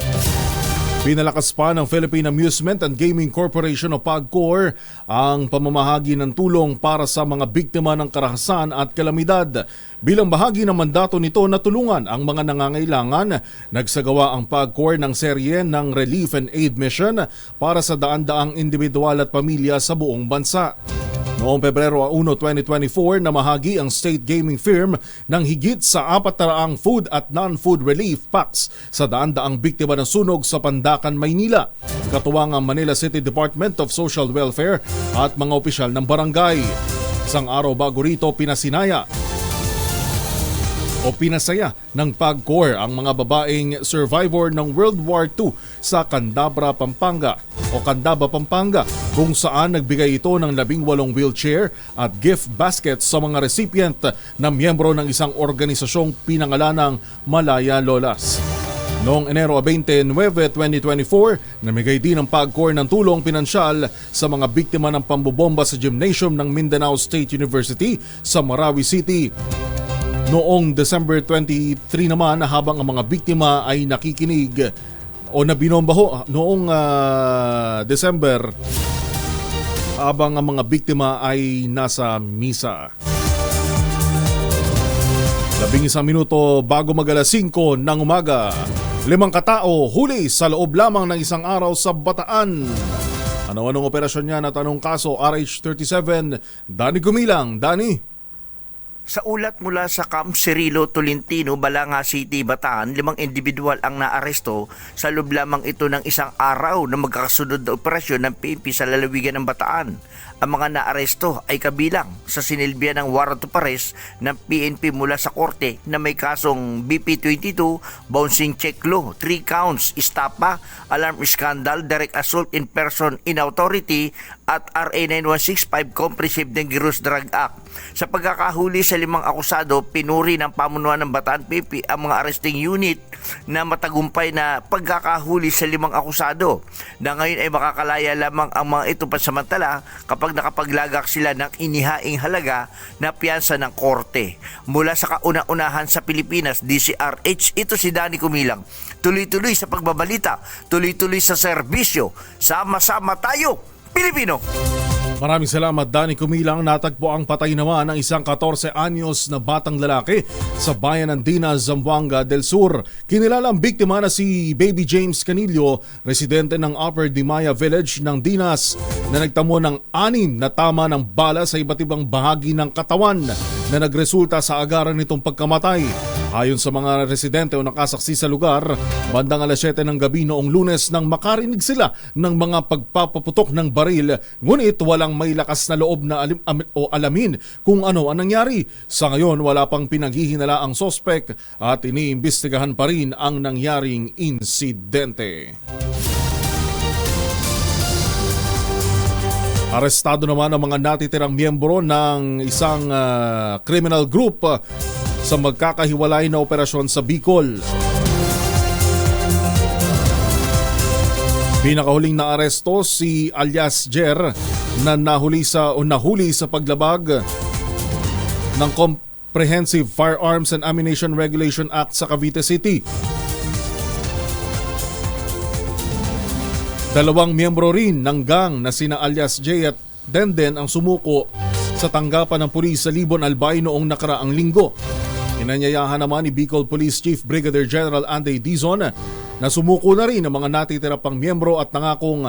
Pinalakas pa ng Philippine Amusement and Gaming Corporation o PAGCOR ang pamamahagi ng tulong para sa mga biktima ng karahasan at kalamidad. Bilang bahagi ng mandato nito na tulungan ang mga nangangailangan, nagsagawa ang PAGCOR ng serye ng Relief and Aid Mission para sa daan-daang individual at pamilya sa buong bansa. Noong Pebrero 1, 2024, namahagi ang state gaming firm ng higit sa 400 food at non-food relief packs sa daan-daang biktima ng sunog sa Pandacan, Maynila. Katuwang ang Manila City Department of Social Welfare at mga opisyal ng barangay. Isang araw bago rito, pinasaya ng PAGCOR ang mga babaeng survivor ng World War II sa Candaba, Pampanga, kung saan nagbigay ito ng 18 wheelchair at gift baskets sa mga recipient na miyembro ng isang organisasyong pinangalanang Malaya Lolas. Noong Enero 29, 2024, namigay din ang PAGCOR ng tulong pinansyal sa mga biktima ng pambobomba sa gymnasium ng Mindanao State University sa Marawi City. Noong December 23 naman, habang ang mga biktima ay nakikinig o nabinomba ho, noong December habang ang mga biktima ay nasa misa. 11 minuto bago mag-alas 5 ng umaga. 5 katao huli sa loob lamang ng isang araw sa Bataan. Ano-anong operasyon niya na tanong kaso RH37? Danny Gumilang. Danny? Sa ulat mula sa Camp Cirilo, Tolentino, Balanga City, Bataan, 5 individual ang naaresto sa loob lamang ito ng isang araw na magkakasunod na operasyon ng PNP sa lalawigan ng Bataan. Ang mga naaresto ay kabilang sa sinilbihan ng warrant of arrest ng PNP mula sa korte na may kasong BP22, bouncing check law, 3 counts, istapa, alarm scandal, direct assault in person in authority at RA 9165 Comprehensive Dangerous Drug Act. Sa pagkakahuli sa 5 akusado, pinuri ng pamunuan ng Bataan PNP ang mga arresting unit na matagumpay na pagkakahuli sa 5 akusado na ngayon ay makakalaya lamang ang mga ito pansamantala kapag nakapaglagak sila ng inihaing halaga na piyansa ng korte. Mula sa kauna-unahan sa Pilipinas, DCRH, ito si Danny Gumilang. Tuloy-tuloy sa pagbabalita, tuloy-tuloy sa serbisyo. Sama-sama tayo, Pilipino! Maraming salamat, Danny Gumilang. Natagpo ang patay naman ng isang 14 anyos na batang lalaki sa bayan ng Dinas, Zamboanga del Sur. Kinilala ang biktima na si Baby James Canillo, residente ng Upper Dimaya Village ng Dinas, na nagtamo ng 6 na tama ng bala sa iba't ibang bahagi ng katawan na nagresulta sa agaran nitong pagkamatay. Ayon sa mga residente o nakasaksi sa lugar, bandang alas 7 ng gabi noong Lunes nang makarinig sila ng mga pagpapaputok ng baril, ngunit walang may lakas na loob na alamin kung ano ang nangyari. Sa ngayon, wala pang pinaghihinala ang sospek at iniimbestigahan pa rin ang nangyaring insidente. Arestado naman ang mga natitirang miyembro ng isang criminal group sa magkakahiwalay na operasyon sa Bicol. Pinakahuling na aresto si alias Jer na nahuli sa paglabag ng Comprehensive Firearms and Ammunition Regulation Act sa Cavite City. 2 miyembro rin ng gang na sina alias J at Denden ang sumuko sa tanggapan ng pulis sa Libon, Albay noong nakaraang linggo. Inanyayahan naman ni Bicol Police Chief Brigadier General Andy Dizon na sumuko na rin ang mga natitira pang miyembro at nangakong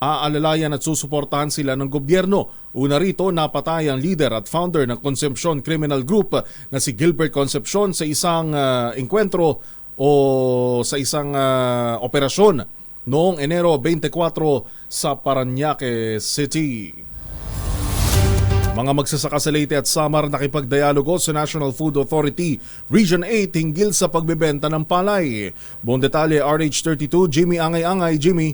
aalalayan at susuportahan sila ng gobyerno. Una rito, napatay ang leader at founder ng Concepcion Criminal Group na si Gilbert Concepcion sa isang enkwentro o sa isang operasyon noong Enero 24 sa Parañaque City. Mga magsasaka sa Leyte at Samar nakipagdialogo sa National Food Authority Region 8 hinggil sa pagbebenta ng palay. Buong detalye, RH32, Jimmy Angay-Angay. Jimmy.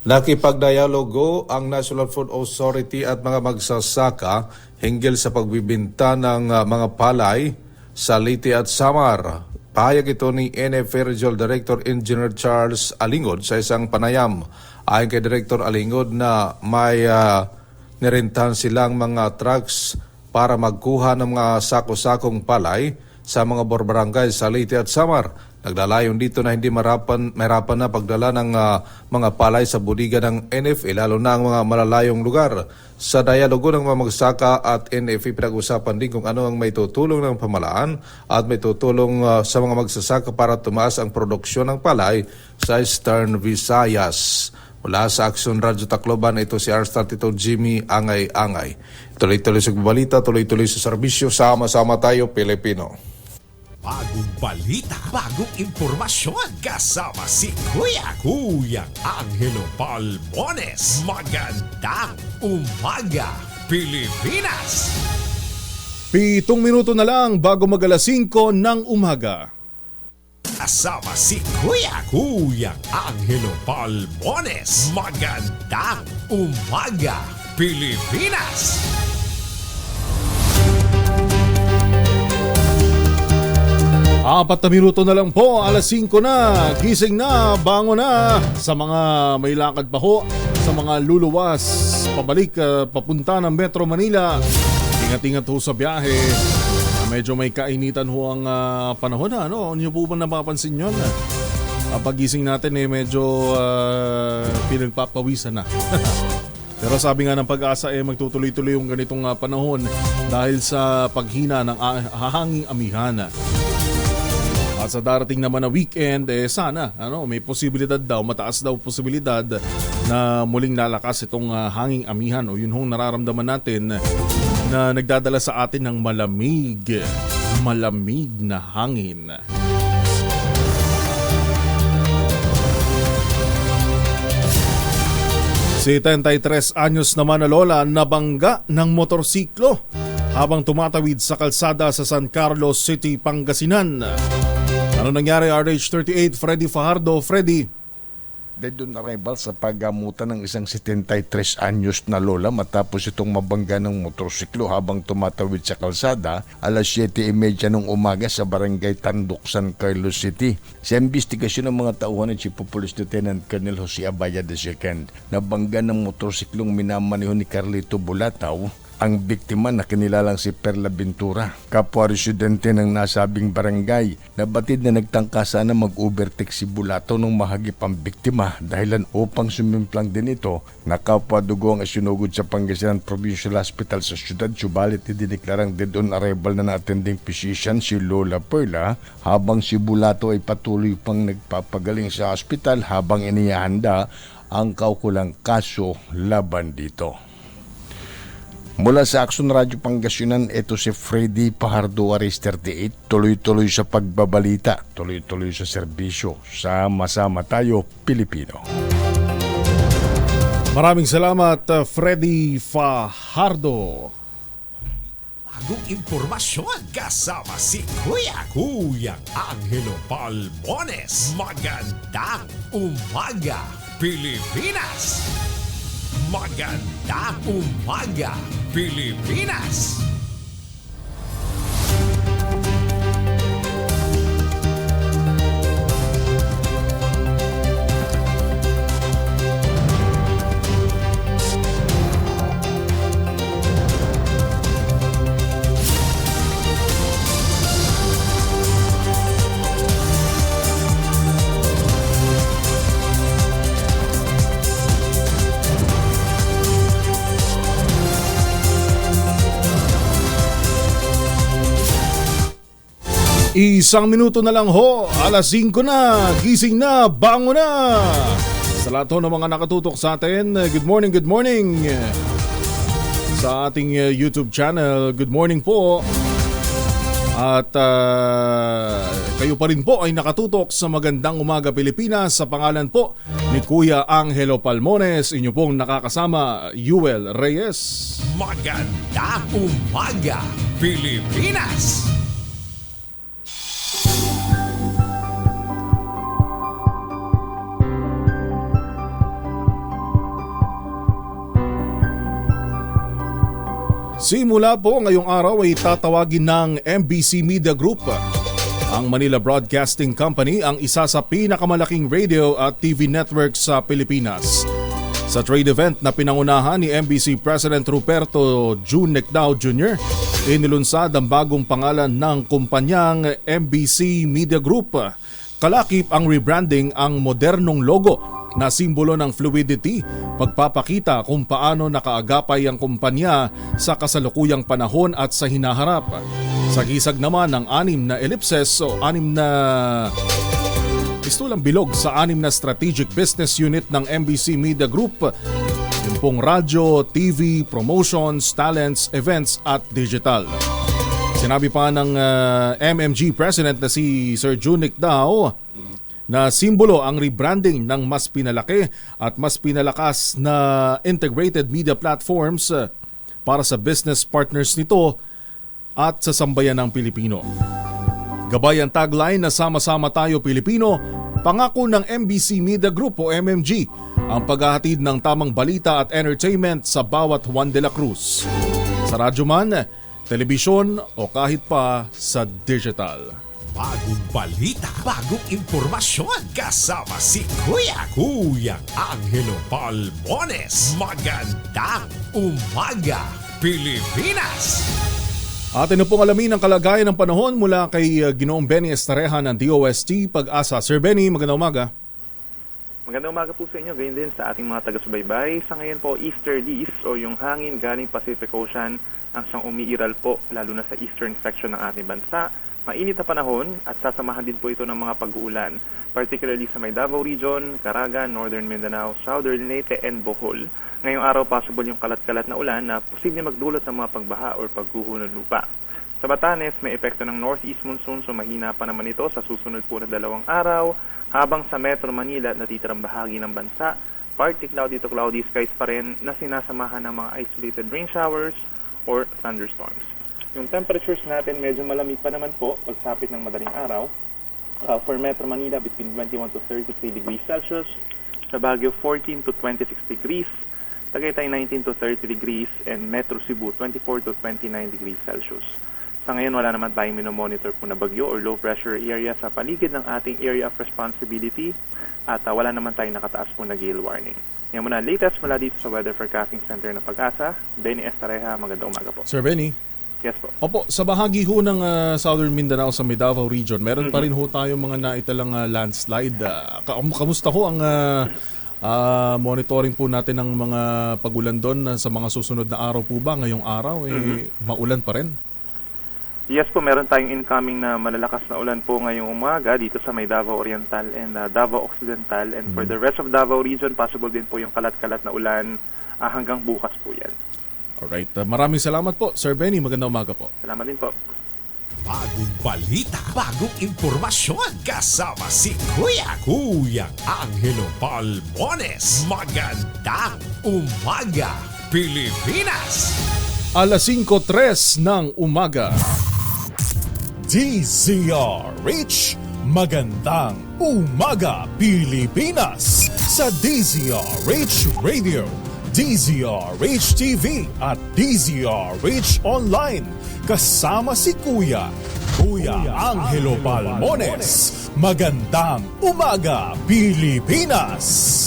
Nakipagdialogo ang National Food Authority at mga magsasaka hinggil sa pagbibenta ng mga palay sa Leyte at Samar. Pahayag ito ni NFA Regional Director Engineer Charles Alingod sa isang panayam. Ayon kay Director Alingod na may nirentahan silang mga trucks para magkuha ng mga sako-sakong palay sa mga barangay sa Leyte at Samar. Naglalayon dito na hindi mahirapan na pagdala ng mga palay sa budiga ng NFA, lalo na ang mga malalayong lugar. Sa dialogo ng mga magsaka at NFA, pinag-usapan din kung ano ang may tutulong ng pamalaan at may tutulong sa mga magsasaka para tumaas ang produksyon ng palay sa Eastern Visayas. Mula sa Action Radio Tacloban, ito si R32 Jimmy Angay-Angay. Tuloy-tuloy sa balita, tuloy-tuloy sa serbisyo, sama-sama tayo Pilipino. Bagong balita, bagong impormasyon. Kasama si Kuyang Angelo Palmones. Magandang umaga, Pilipinas! 7 minuto na lang bago mag-alas 5 ng umaga. Kasama si Kuyang Angelo Palmones. Magandang umaga, Pilipinas! Apat na minuto na lang po, alas 5 na, gising na, bango na sa mga may lakad pa ho, sa mga luluwas, pabalik, papunta ng Metro Manila. Ingat-ingat ho sa biyahe. Medyo may kainitan ho ang panahon na, ano? Hindi po ba napapansin yun? Pagising natin medyo pinagpapawisan na. Pero sabi nga ng Pag-asa magtutuloy-tuloy yung ganitong panahon dahil sa paghina ng hanging amihan. At sa darating naman na weekend, sana may posibilidad daw, mataas daw posibilidad na muling lalakas itong hanging amihan o yun hong nararamdaman natin na nagdadala sa atin ng malamig na hangin. Si 33 anyos naman na lola nabangga ng motorsiklo habang tumatawid sa kalsada sa San Carlos City, Pangasinan. Ano nangyari, RH38, Freddy Fajardo? Freddy. Dead on arrival sa paggamutan ng isang 73 anyos na lola matapos itong mabangga ng motorsiklo habang tumatawid sa kalsada alas 7:30 ng umaga sa barangay Tandok, San Carlos City. Sa investigasyon ng mga tauhan ng Chief of Police Lieutenant Colonel Jose Abaya II, nabangga ng motorsiklong minamaneho ni Carlito Bulataw ang biktima na kinilalang si Perla Ventura, kapwa residente ng nasabing barangay. Nabatid na nagtangka sana mag-overtake si Bulato nung mahagip ang biktima dahilan upang sumimplang din ito na kapwa dugo ang isinugod sa Pangasinan Provincial Hospital sa siyudad, subalit idineklarang dead on arrival na attending physician si Lola Perla habang si Bulato ay patuloy pang nagpapagaling sa hospital habang inihahanda ang kaukulang kaso laban dito. Mula sa Action Radio Pangasinan, ito si Freddy Fajardo, RH38. Tuloy-tuloy sa pagbabalita, tuloy-tuloy sa serbisyo. Sama-sama tayo, Pilipino. Maraming salamat, Freddy Fajardo. Bagong impormasyon kasama si Kuyang Angelo Palmones. Magandang umaga, Pilipinas! Magandang umaga, Pilipinas! Isang minuto na lang ho, alas 5 na, gising na, bango na. Sa lahat ho ng mga nakatutok sa atin, good morning, good morning. Sa ating YouTube channel, good morning po. At kayo pa rin po ay nakatutok sa Magandang Umaga Pilipinas sa pangalan po ni Kuya Angelo Palmones, inyo pong nakakasama, Yuel Reyes. Magandang umaga, Pilipinas! Simula po ngayong araw ay tatawagin ng MBC Media Group, ang Manila Broadcasting Company, ang isa sa pinakamalaking radio at TV network sa Pilipinas. Sa trade event na pinangunahan ni MBC President Ruperto June Nicdao Jr., inilunsad ang bagong pangalan ng kumpanyang MBC Media Group. Kalakip ang rebranding ang modernong logo na simbolo ng fluidity, pagpapakita kung paano nakaagapay ang kumpanya sa kasalukuyang panahon at sa hinaharap. Sa gisag naman ng 6 na ellipses o 6 na pistulang bilog sa 6 na strategic business unit ng MBC Media Group, yung pong radyo, TV, promotions, talents, events at digital. Sinabi pa ng MMG President na si Sir June Nicdao na simbolo ang rebranding ng mas pinalaki at mas pinalakas na integrated media platforms para sa business partners nito at sa sambayan ng Pilipino. Gabay ang tagline na Sama-sama Tayo Pilipino, pangako ng MBC Media Group o MMG ang paghahatid ng tamang balita at entertainment sa bawat Juan de la Cruz. Sa radyo man, telebisyon o kahit pa sa digital. Bagong balita, bagong impormasyon kasama si Kuyang Angelo Palmones. Magandang umaga, Pilipinas! Atin na pong alamin ang kalagayan ng panahon mula kay Ginoong Benny Estareja ng DOST Pag-asa. Sir Benny, magandang umaga. Magandang umaga po sa inyo, gayon din sa ating mga taga-subaybay. Sa ngayon po, easterlies o yung hangin galing Pacific Ocean ang siyang umiiral po, lalo na sa eastern section ng ating bansa. Mainit na panahon at sasamahan din po ito ng mga pag-uulan, particularly sa may Davao Region, Caraga, Northern Mindanao, Southern Leyte, and Bohol. Ngayong araw, possible yung kalat-kalat na ulan na posible magdulot ng mga pagbaha o pagguho ng lupa. Sa Batanes, may epekto ng northeast monsoon, so mahina pa naman ito sa susunod po na 2 araw. Habang sa Metro Manila at natitirang bahagi ng bansa, partly cloudy to cloudy skies pa rin na sinasamahan ng mga isolated rain showers or thunderstorms. Yung temperatures natin medyo malamig pa naman po pagsapit ng madaling araw. For Metro Manila, between 21 to 33 degrees Celsius. Sa Baguio, 14 to 26 degrees. Tagaytay, 19 to 30 degrees. And Metro Cebu, 24 to 29 degrees Celsius. Sa ngayon, wala naman tayong minomonitor po na bagyo or low pressure area sa paligid ng ating area of responsibility at wala naman tayong nakataas po na gale warning. Yan muna, latest mula dito sa Weather Forecasting Center ng Pag-asa. Benny Estareja, magandang umaga po. Sir Benny? Yes po. Opo, sa bahagi ho ng Southern Mindanao sa Davao Region, meron pa rin ho tayong mga naitalang landslide. Kamusta ho ang monitoring po natin ng mga pagulan doon sa mga susunod na araw po ba? Ngayong araw, maulan pa rin? Yes po, meron tayong incoming na malalakas na ulan po ngayong umaga dito sa may Davao Oriental and Davao Occidental. And for the rest of Davao Region, possible din po yung kalat-kalat na ulan hanggang bukas po yan. Alright, maraming salamat po, Sir Benny. Magandang umaga po. Salamat din po. Bagong balita, bagong impormasyon. Kasama si Kuyang Angelo Palmones. Magandang umaga, Pilipinas! Alas 5:03 ng umaga. DZRH, magandang umaga Pilipinas sa DZRH Radio, DZRH TV at DZRH Online. Kasama si Kuya Angelo Palmones. Magandang umaga Pilipinas.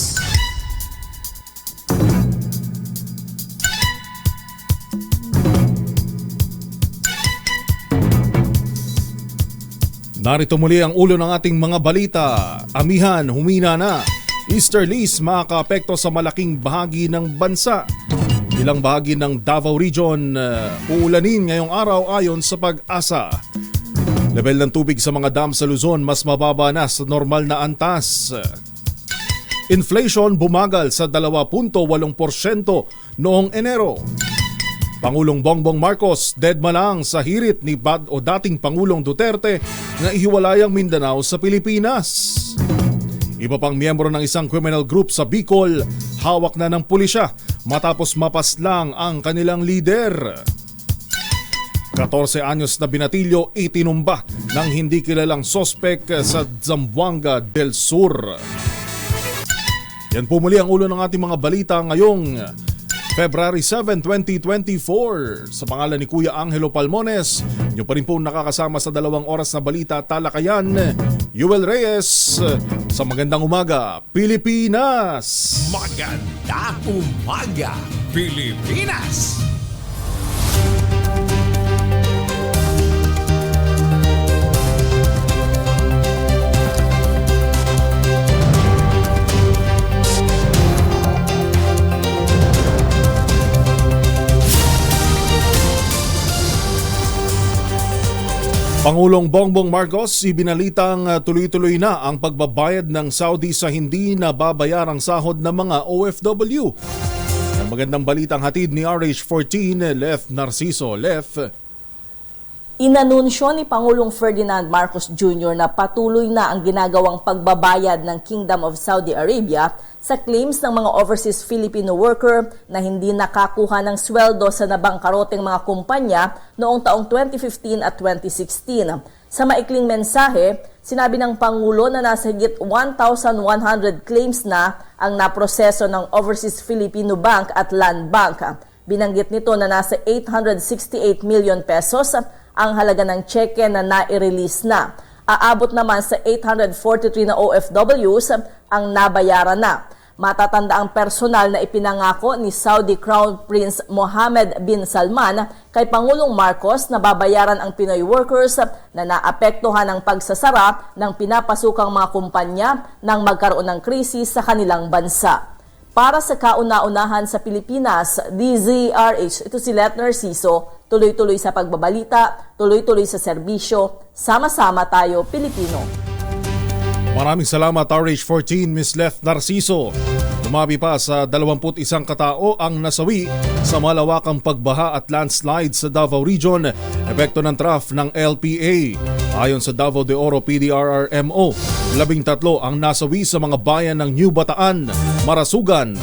Narito muli ang ulo ng ating mga balita. Amihan, humina na. Easterlies makakaapekto sa malaking bahagi ng bansa. Ilang bahagi ng Davao Region uulanin ngayong araw ayon sa Pag-asa. Level ng tubig sa mga dam sa Luzon mas mababa na sa normal na antas. Inflation bumagal sa 2.8% noong Enero. Pangulong Bongbong Marcos deadma lang sa hirit ni dating Pangulong Duterte na ihiwalay ang Mindanao sa Pilipinas. Iba pang miyembro ng isang criminal group sa Bicol hawak na ng pulisya matapos mapaslang ang kanilang leader. 14 anyos na binatilyo itinumba ng hindi kilalang sospek sa Zamboanga del Sur. Yan po muli ang ulo ng ating mga balita ngayong February 7, 2024. Sa pangalan ni Kuya Angelo Palmones, nyo pa rin po nakakasama sa 2 oras na balita talakayan. Yuel Reyes, sa magandang umaga, Pilipinas! Magandang umaga, Pilipinas! Pangulong Bongbong Marcos ibinalitang tuloy-tuloy na ang pagbabayad ng Saudi sa hindi nababayarang sahod ng mga OFW. Ang magandang balitang hatid ni RH14, Lef Narciso. Lef. Inanunsyo ni Pangulong Ferdinand Marcos Jr. na patuloy na ang ginagawang pagbabayad ng Kingdom of Saudi Arabia sa claims ng mga overseas Filipino worker na hindi nakakuha ng sweldo sa nabangkaroteng mga kumpanya noong taong 2015 at 2016. Sa maikling mensahe, sinabi ng Pangulo na nasa higit 1,100 claims na ang naproseso ng Overseas Filipino Bank at Land Bank. Binanggit nito na nasa 868 million pesos ang halaga ng cheque na nai-release na. Aabot naman sa 843 na OFWs ang nabayaran na. Matatanda ang personal na ipinangako ni Saudi Crown Prince Mohammed bin Salman kay Pangulong Marcos na babayaran ang Pinoy workers na naapektuhan ng pagsasara ng pinapasukang mga kumpanya nang magkaroon ng krisis sa kanilang bansa. Para sa kauna-unahan sa Pilipinas, DZRH, ito si Let Narciso, tuloy-tuloy sa pagbabalita, tuloy-tuloy sa serbisyo, sama-sama tayo Pilipino. Maraming salamat RH14 Ms. Leth Narciso. Tumabi pa sa 21 katao ang nasawi sa malawakang pagbaha at landslide sa Davao Region, epekto ng trough ng LPA. Ayon sa Davao de Oro PDRRMO, 13 ang nasawi sa mga bayan ng New Bataan, Marasugan,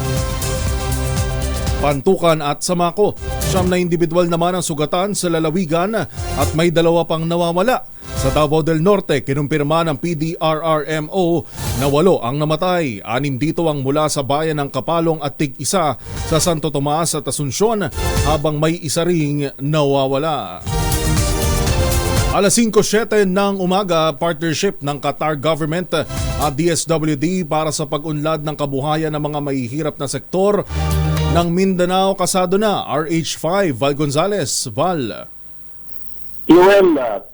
Pantukan at Samaco. 9 na individual naman ang sugatan sa lalawigan at may 2 pang nawawala. Sa Davao del Norte, kinumpirma ng PDRRMO na 8 ang namatay. 6 dito ang mula sa bayan ng Kapalong at tig-isa sa Santo Tomas at Asuncion, habang may isa ring nawawala. Alas 5:07 ng umaga, partnership ng Qatar Government at DSWD para sa pag-unlad ng kabuhayan ng mga mahihirap na sektor ng Mindanao kasado na. RH5, Val Gonzales. Val.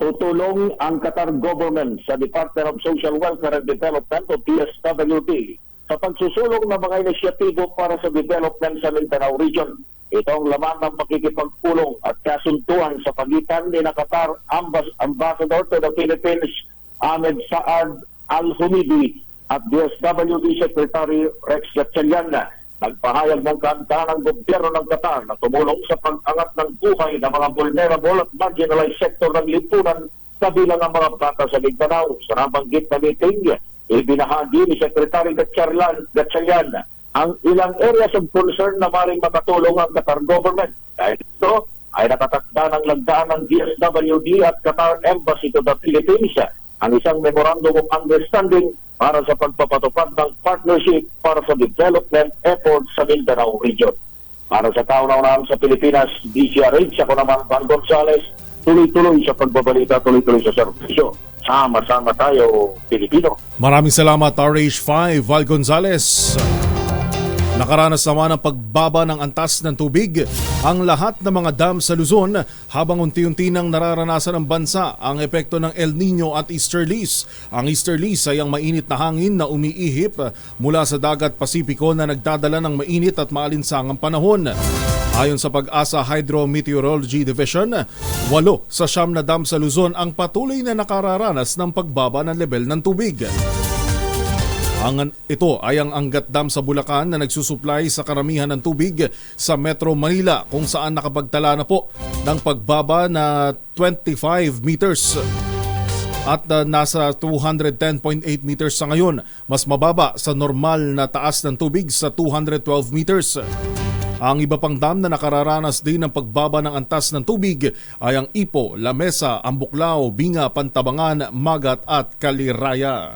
Tutulong ang Qatar Government sa Department of Social Welfare and Development o DSWD sa pagsusulong ng mga inisyatibo para sa development sa Mindanao Region. Ito ang laman ng pakikipagpulong at kasunduan sa pagitan ni Qatar Ambassador to the Philippines Ahmed Saad Al-Humidi at DSWD Secretary Rex Gatchalian. Nagpahayag ng kanta ng gobyerno ng Qatar na tumulong sa pag-angat ng buhay ng mga vulnerable at marginalized sector ng lipunan kabilang ang mga bata sa Mindanao. Sa nabanggit na meeting, ibinahagi ni Secretary Gatchalian ang ilang areas of concern na maring makatulong ang Qatar government. Dahil ito ay nakatakda ng lagdaan ng DSWD at Qatar Embassy to the Philippines ang isang memorandum of understanding para sa pagpapatupad ng partnership para sa development efforts sa Mindanao Region. Para sa kauna-unahan sa Pilipinas, DZRH, ako naman, Juan Gonzales, tuloy-tuloy sa pagbabalita, tuloy-tuloy sa serbisyo. Sama-sama tayo, Pilipino. Maraming salamat RH5, Val Gonzales. Nakaranas naman ng pagbaba ng antas ng tubig ang lahat ng mga dam sa Luzon habang unti-unti nang nararanasan ng bansa ang epekto ng El Nino at Easterlies. Ang Easterlies ay ang mainit na hangin na umiihip mula sa dagat Pasipiko na nagdadala ng mainit at maalinsangang panahon. Ayon sa Pag-asa Hydrometeorology Division, 8 sa 9 na dam sa Luzon ang patuloy na nakararanas ng pagbaba ng level ng tubig. Ito ay ang Angat Dam sa Bulacan na nagsusupply sa karamihan ng tubig sa Metro Manila kung saan nakapagtala na po ng pagbaba na 25 meters at nasa 210.8 meters sa ngayon. Mas mababa sa normal na taas ng tubig sa 212 meters. Ang iba pang dam na nakararanas din ng pagbaba ng antas ng tubig ay ang Ipo, Lamesa, Ambuklao, Binga, Pantabangan, Magat at Kaliraya.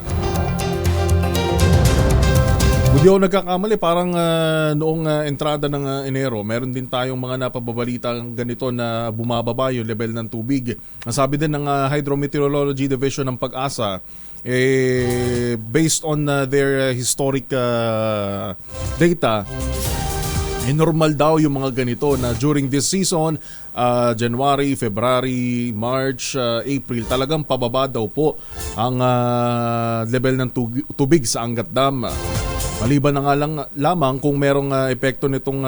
Hindi ako nagkakamali, parang noong entrada ng Enero, meron din tayong mga napababalita ganito na bumababa yung level ng tubig. Ang sabi din ng Hydrometeorology Division ng Pag-asa, based on their historic data, normal daw yung mga ganito na during this season, January, February, March, April, talagang pababa daw po ang level ng tubig sa Angat Dam. Maliban na nga lamang kung merong epekto nitong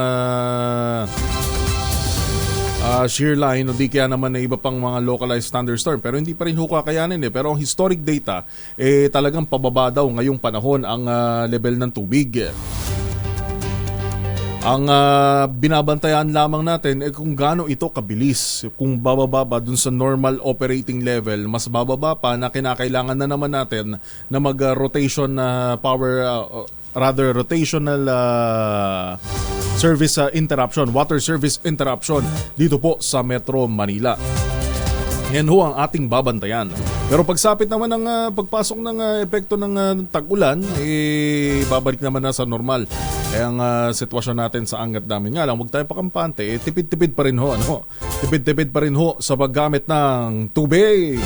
shear line o di kaya naman na iba pang mga localized thunderstorm. Pero hindi pa rin ho kakayanin Pero ang historic data, talagang pababa daw ngayong panahon ang level ng tubig. Ang binabantayan lamang natin kung gaano ito kabilis. Kung bababa ba dun sa normal operating level, mas bababa pa na kinakailangan na naman natin na mag-rotation rotational service interruption, water service interruption dito po sa Metro Manila. Yan ho ang ating babantayan. Pero pagsapit naman ng pagpasok ng epekto ng tag-ulan, babalik naman na sa normal. Kaya ang sitwasyon natin sa Angat Dam, nga lang, huwag tayo pakampante, tipid-tipid pa rin ho. Tipid-tipid pa rin ho sa paggamit ng tubig.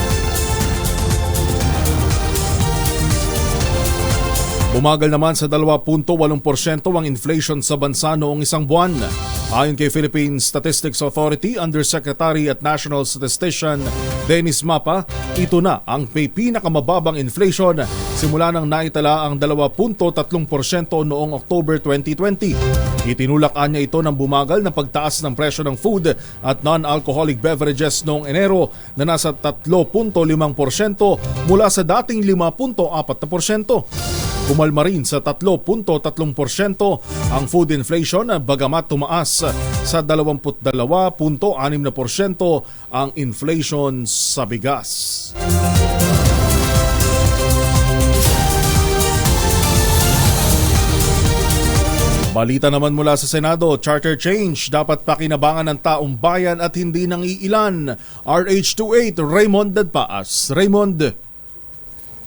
Bumagal naman sa 2.8% ang inflation sa bansa noong isang buwan. Ayon kay Philippine Statistics Authority Undersecretary at National Statistician Dennis Mapa, ito na ang may pinakamababang inflation simula nang naitala ang 2.3% noong October 2020. Itinulakan niya ito ng bumagal na pagtaas ng presyo ng food at non-alcoholic beverages noong Enero na nasa 3.5% mula sa dating 5.4%. Kumalma rin sa 3.3% ang food inflation bagamat tumaas sa 22.6% ang inflation sa bigas. Balita naman mula sa Senado, charter change dapat pakinabangan ng taong bayan at hindi ng iilan. RH28, Raymond Dadpaas. Raymond.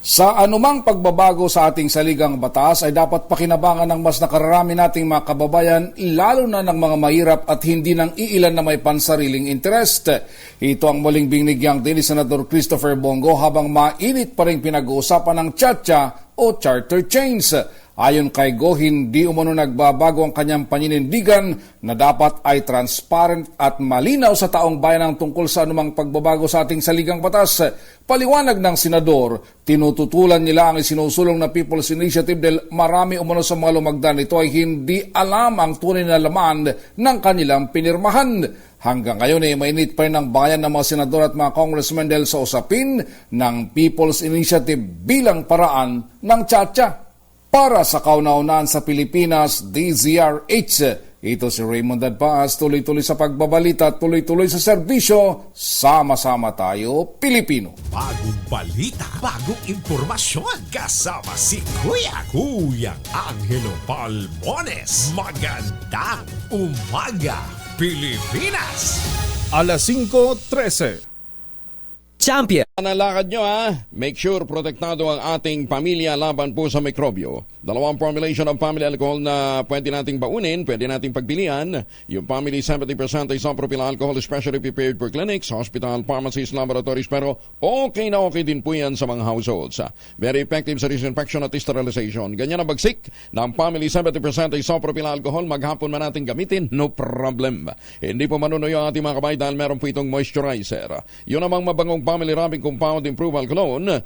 Sa anumang pagbabago sa ating saligang batas ay dapat pakinabangan ng mas nakararami nating mga kababayan, lalo na ng mga mahirap at hindi ng iilan na may pansariling interest. Ito ang muling binigyang din ni Senator Christopher Bongo habang mainit pa rin pinag-uusapan ng Chacha o charter change. Ayon kay Go, hindi umano nagbabago ang kanyang paninindigan na dapat ay transparent at malinaw sa taong bayan ang tungkol sa anumang pagbabago sa ating saligang batas. Paliwanag ng senador, tinututulan nila ang isinusulong na People's Initiative dahil marami umano sa mga lumagdan ito ay hindi alam ang tunay na laman ng kanilang pinirmahan. Hanggang ngayon ay mainit pa rin ang bayan ng mga senador at mga congressmen dahil sa usapin ng People's Initiative bilang paraan ng Chacha. Para sa kauna-unahan sa Pilipinas, DZRH. Ito si Raymond Dadpaas, tuloy-tuloy sa pagbabalita, tuloy-tuloy sa serbisyo. Sama-sama tayo, Pilipino. Bagong balita, bagong impormasyon. Kasama si Kuyang Angelo Palmones. Magandang umaga, Pilipinas. Alas 5:13. Champion! Nalakad nyo make sure protektado ang ating pamilya laban po sa mikrobyo. Dalawang formulation ng family alcohol na pwede nating baunin, pwede nating pagpilian. Yung family 70% isopropyl alcohol especially prepared for clinics, hospital, pharmacies, laboratories, pero okay na okay din po yan sa mga households. Very effective sa disinfection at sterilization. Ganyan ang bagsik ng family 70% isopropyl alcohol, maghapon man natin gamitin, no problem. Hindi po manunuyo ang ating mga kamay dahil meron po itong moisturizer. Yun namang mabangong family rubbing compound improval cologne,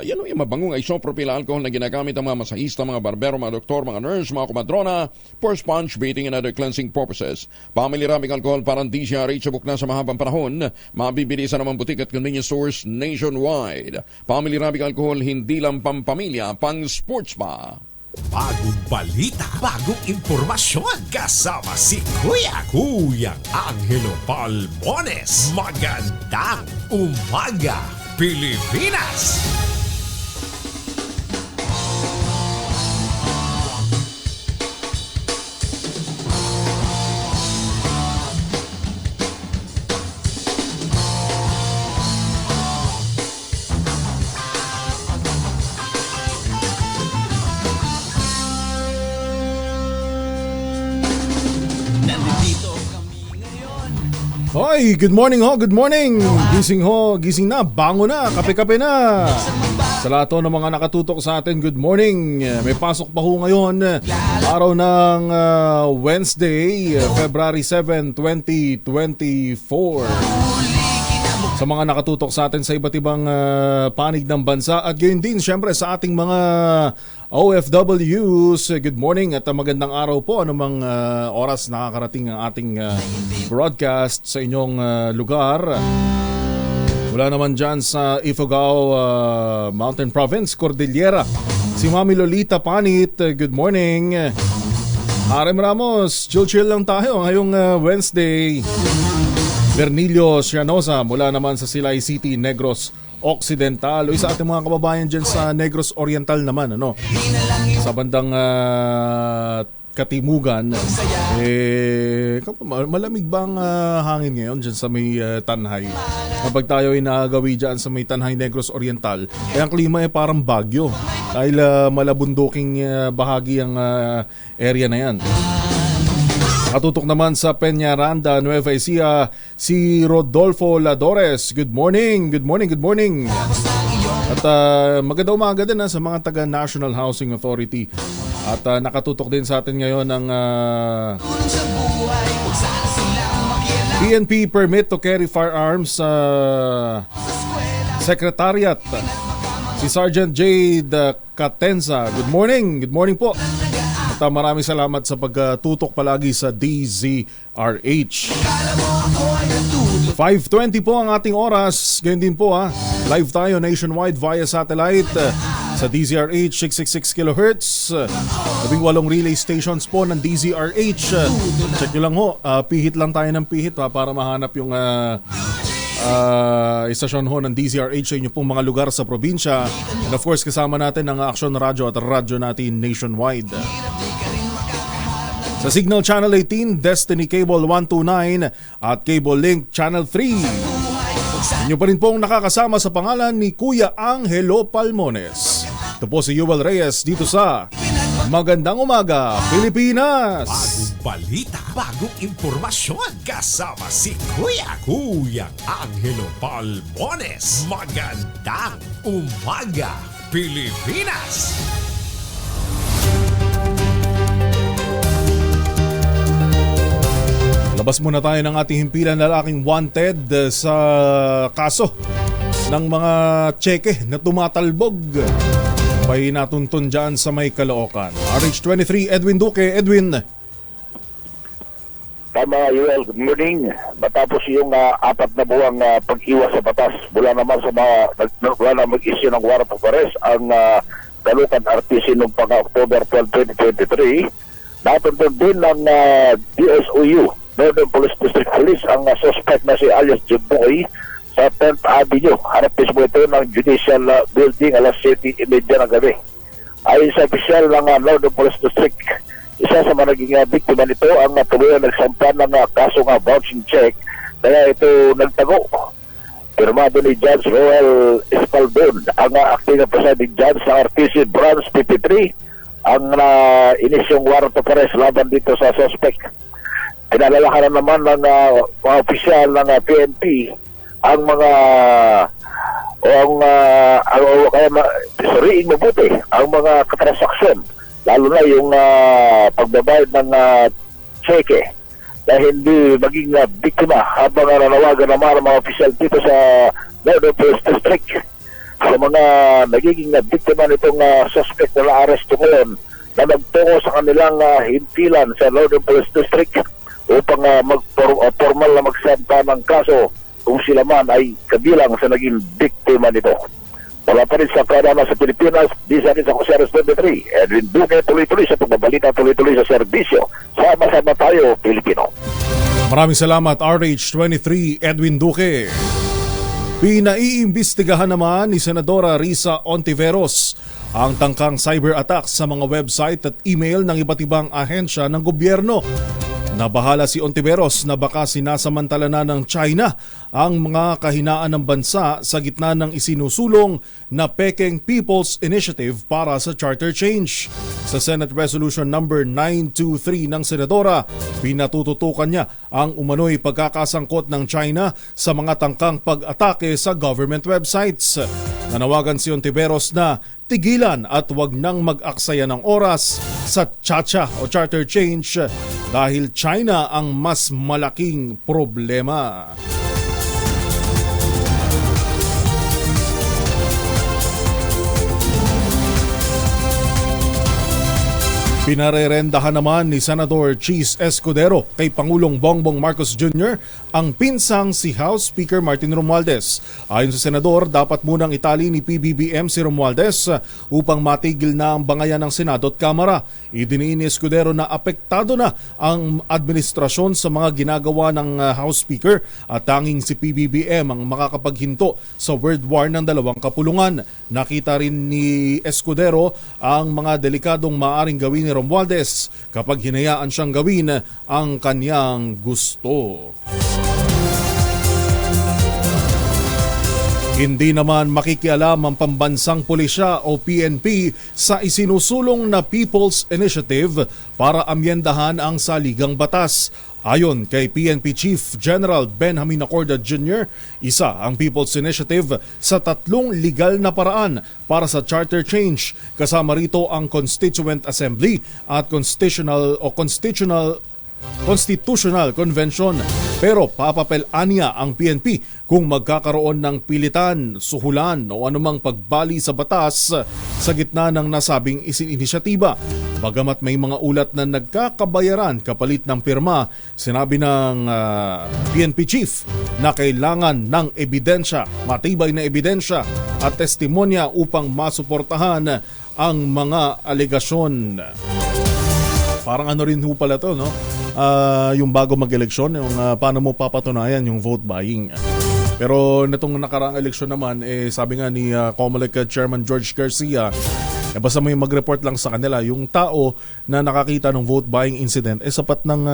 yan yung mabangong isopropyl alcohol na ginagamit ang mga masahista, mga barbero, mga doktor, mga nurse, mga kumadrona for sponge bathing and other cleansing purposes. Family rubbing alcohol parang DZRH sa bukna sa mahabang panahon, mabibili sa namang butik at convenience stores nationwide. Family rubbing alcohol hindi lang pampamilya, pang sports pa. Bagong balita, bagong impormasyon. Kasama si Kuyang Angelo Palmones. Magandang umaga, Pilipinas. Hoy, good morning ho, good morning. Gising ho, gising na, bango na, kape-kape na. Sa lahat ng mga nakatutok sa atin, good morning. May pasok pa ho ngayon, araw ng Wednesday, February 7, 2024. Sa mga nakatutok sa atin sa iba't ibang panig ng bansa at gayon din syempre sa ating mga OFWs, good morning at magandang araw po. Anumang oras nakakarating ang ating broadcast sa inyong lugar. Mula naman dyan sa Ifugao Mountain Province, Cordillera. Si Mami Lolita Panit, good morning. Harem Ramos, chill lang tayo ngayong Wednesday. Bernilio Cianosa mula naman sa Silay City, Negros Occidental. O isa ating mga kababayan dyan sa Negros Oriental naman, ano? Sa bandang Katimugan. Malamig bang hangin ngayon dyan sa may Tanhay? Kapag tayo ay nagawi dyan sa may Tanhay, Negros Oriental, ang klima ay parang Bagyo. Dahil malabunduking bahagi ang area na yan. Katutok naman sa Peñaranda, Nueva Ecija, si Rodolfo Ladores. Good morning, good morning, good morning. At magandang umaga din sa mga taga National Housing Authority. At nakatutok din sa atin ngayon ng PNP permit to carry firearms Secretariat. Si Sergeant Jade Catenza. Good morning. Good morning po. At maraming salamat sa pagtutok palagi sa DZRH. 5:20 po ang ating oras. Ganyan din po live tayo nationwide via satellite sa DZRH 666 kHz. 18 relay stations po ng DZRH. Check nyo lang pihit lang tayo ng pihit para mahanap yung istasyon ng DZRH sa inyo pong mga lugar sa probinsya. And of course, kasama natin ang Action Radio at radyo natin nationwide. Sa Signal Channel 18, Destiny Cable 129 at Cable Link Channel 3. Inyo pa rin pong nakakasama sa pangalan ni Kuya Angelo Palmones. Ito po si Yuval Reyes dito sa Magandang Umaga, Pilipinas! Bagong balita, bagong impormasyon. Kasama si Kuya Angelo Palmones. Magandang Umaga, Pilipinas! Labas muna tayo ng ating himpilan lalaking wanted sa kaso ng mga tseke na tumatalbog. May natuntun dyan sa may Caloocan. RH23, Edwin Duque. Edwin. Tama, Yuel. Good morning. Matapos yung 4 na buwang pag-iwas sa batas, wala naman mag-issue ng warrant of arrest ang Caloocan RTC noong pang-October 12, 2023. Natuntun din ng DSOU, Northern Police District Police, ang suspect na si alias Jimboy sa 10th Avenue. Harap mismo ito ng Judicial Building alas 7:30 ng gabi. Ayon sa opisyal ng Northern Police District, isa sa mga naging biktima nito ang tuluyan nagsampa ng kasong vouching check, kaya ito nagtago. Pirmado ni Judge Roel Espaldon, ang acting presiding judge sa RTC Branch 53, ang inisyong warrant of arrest laban dito sa suspect. Pinalalahanan naman ng mga opisyal ng PNP ang mga suriin mabuti ang mga katransaksyon, lalo na yung pagbabayad ng cheque na hindi maging biktima habang nanawagan naman ang mga opisyal dito sa Northern Police District sa mga nagiging biktima nitong suspect na na-arresto ngayon na nagtungo sa kanilang himpilan sa Northern Police District upang formal na magsampa ng kaso kung sila man ay kabilang sa naging biktima nito. Wala pa rin sa kanana sa Pilipinas, di sa rin sa Kuseres 23. Edwin Duque, tuloy-tuloy sa pagbabalita, tuloy-tuloy sa serbisyo. Sama-sama tayo, Pilipino. Maraming salamat, RH23, Edwin Duque. Pinaiimbestigahan naman ni Senadora Risa Ontiveros ang tangkang cyber attack sa mga website at email ng iba't ibang ahensya ng gobyerno. Nabahala si Ontiveros na baka sinasamantala na ng China ang mga kahinaan ng bansa sa gitna ng isinusulong na Peking People's Initiative para sa charter change. Sa Senate Resolution number 923 ng Senadora, pinatututukan niya ang umano'y pagkakasangkot ng China sa mga tangkang pag-atake sa government websites. Nanawagan si Ontiveros na tigilan at wag nang mag-aksaya ng oras sa chacha o charter change dahil China ang mas malaking problema. Pinarerendahan naman ni Senador Cheese Escudero kay Pangulong Bongbong Marcos Jr. ang pinsang si House Speaker Martin Romualdez. Ayon sa Senador, dapat munang itali ni PBBM si Romualdez upang matigil na ang bangayan ng Senado at Kamara. Idiniin ni Escudero na apektado na ang administrasyon sa mga ginagawa ng House Speaker at tanging si PBBM ang makakapaghinto sa World War ng dalawang kapulungan. Nakita rin ni Escudero ang mga delikadong maaaring gawin ni Romualdez kapag hinayaan siyang gawin ang kanyang gusto. Hindi naman makikialam ang Pambansang Pulisya o PNP sa isinusulong na People's Initiative para amyendahan ang saligang batas. Ayon kay PNP Chief General Benjamin Acorda Jr., isa ang People's Initiative sa 3 legal na paraan para sa charter change. Kasama rito ang Constituent Assembly at Constitutional Convention. Pero papapel-anya ang PNP kung magkakaroon ng pilitan, suhulan o anumang pagbali sa batas sa gitna ng nasabing inisyatiba. Bagamat may mga ulat na nagkakabayaran kapalit ng pirma, sinabi ng PNP chief na kailangan ng ebidensya, matibay na ebidensya at testimonya upang masuportahan ang mga alegasyon. Parang ano rin ho pala to, no? Yung bago mag-eleksyon, yung paano mo papatunayan yung vote buying. Pero nitong nakaraang eleksyon naman, sabi nga ni COMELEC Chairman George Garcia, basta may mag-report lang sa kanila, yung tao na nakakita ng vote buying incident, sapat ng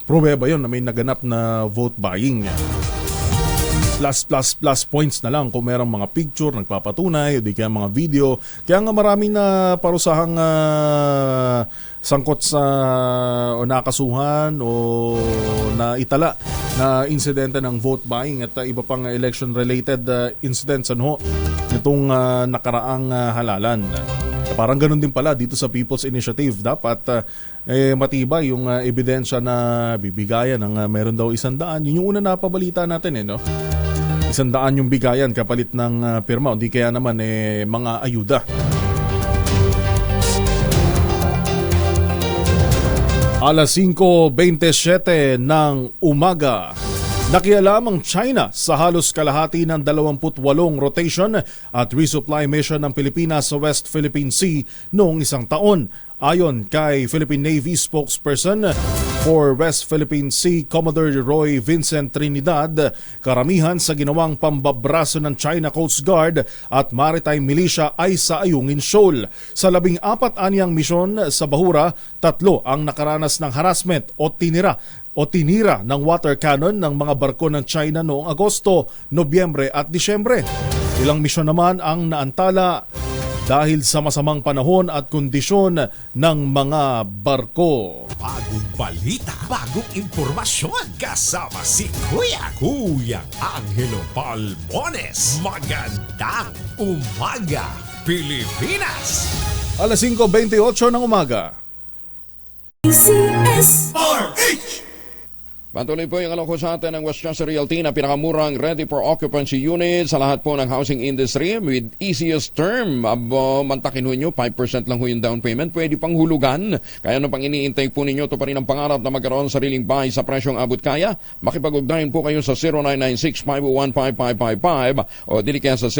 pruweba yun na may naganap na vote buying. Plus points na lang kung merong mga picture, nagpapatunay, o di kaya mga video. Kaya nga maraming na parusahang sangkot sa o nakasuhan o naitala na insidente ng vote buying at iba pang election-related incidents nitong nakaraang halalan. Parang ganun din pala dito sa People's Initiative. Dapat matibay yung ebidensya na bibigayan ng meron daw 100. Yun yung una napabalita natin 100 yung bigayan kapalit ng pirma. Hindi kaya naman mga ayuda. Alas 5:27 ng umaga. Nakialam ang China sa halos kalahati ng 28 rotation at resupply mission ng Pilipinas sa West Philippine Sea noong 1 taon. Ayon kay Philippine Navy spokesperson for West Philippine Sea, Commodore Roy Vincent Trinidad, karamihan sa ginawang pambabraso ng China Coast Guard at Maritime Militia ay sa Ayungin Shoal. Sa 14 anyang misyon sa Bahura, 3 ang nakaranas ng harassment o tinira ng water cannon ng mga barko ng China noong Agosto, Nobyembre at Disyembre. Ilang misyon naman ang naantala dahil sa masamang panahon at kondisyon ng mga barko. Bagong balita, bagong impormasyon. Kasama si Kuya Angelo Palmones. Magandang umaga, Pilipinas! Alas 5:28 ng umaga. DZSRH! Patuloy po yung alok sa atin ng Westchester Realty na pinakamurang ready for occupancy unit sa lahat po ng housing industry with easiest term. Mantakin ho nyo, 5% lang ho yung down payment. Pwede pang hulugan. Kaya ano pang iniintay po ninyo, ito pa rin ang pangarap na magkaroon sariling bahay sa presyong abot kaya. Makipag-ugnayan po kayo sa 0996-501-5555 o dili kaya sa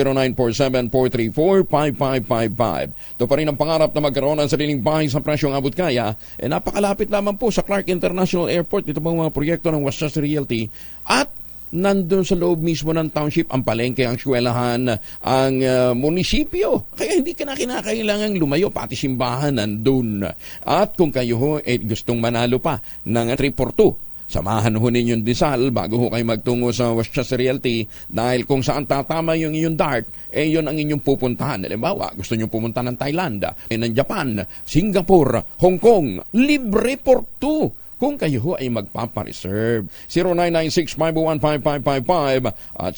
0947-434-5555. Ito pa rin ang pangarap na magkaroon ng sariling bahay sa presyong abot kaya. Napakalapit lamang po sa Clark International Airport. Ito po mga proyekto ng Westchester Realty at nandun sa loob mismo ng township ang palengke, ang eskwelahan, ang munisipyo. Kaya hindi ka na kinakailangang lumayo, pati simbahan nandun. At kung kayo ho gustong manalo pa ng 3-4-2, samahan ho ninyong disal bago ho kayo magtungo sa Westchester Realty dahil kung saan tatama yung inyong dart, yun ang inyong pupuntahan. Halimbawa, gusto nyo pumunta ng Thailand, ng Japan, Singapore, Hong Kong, libre for 2. Kung kayo ho ay magpapareserve. 0996-501-5555 at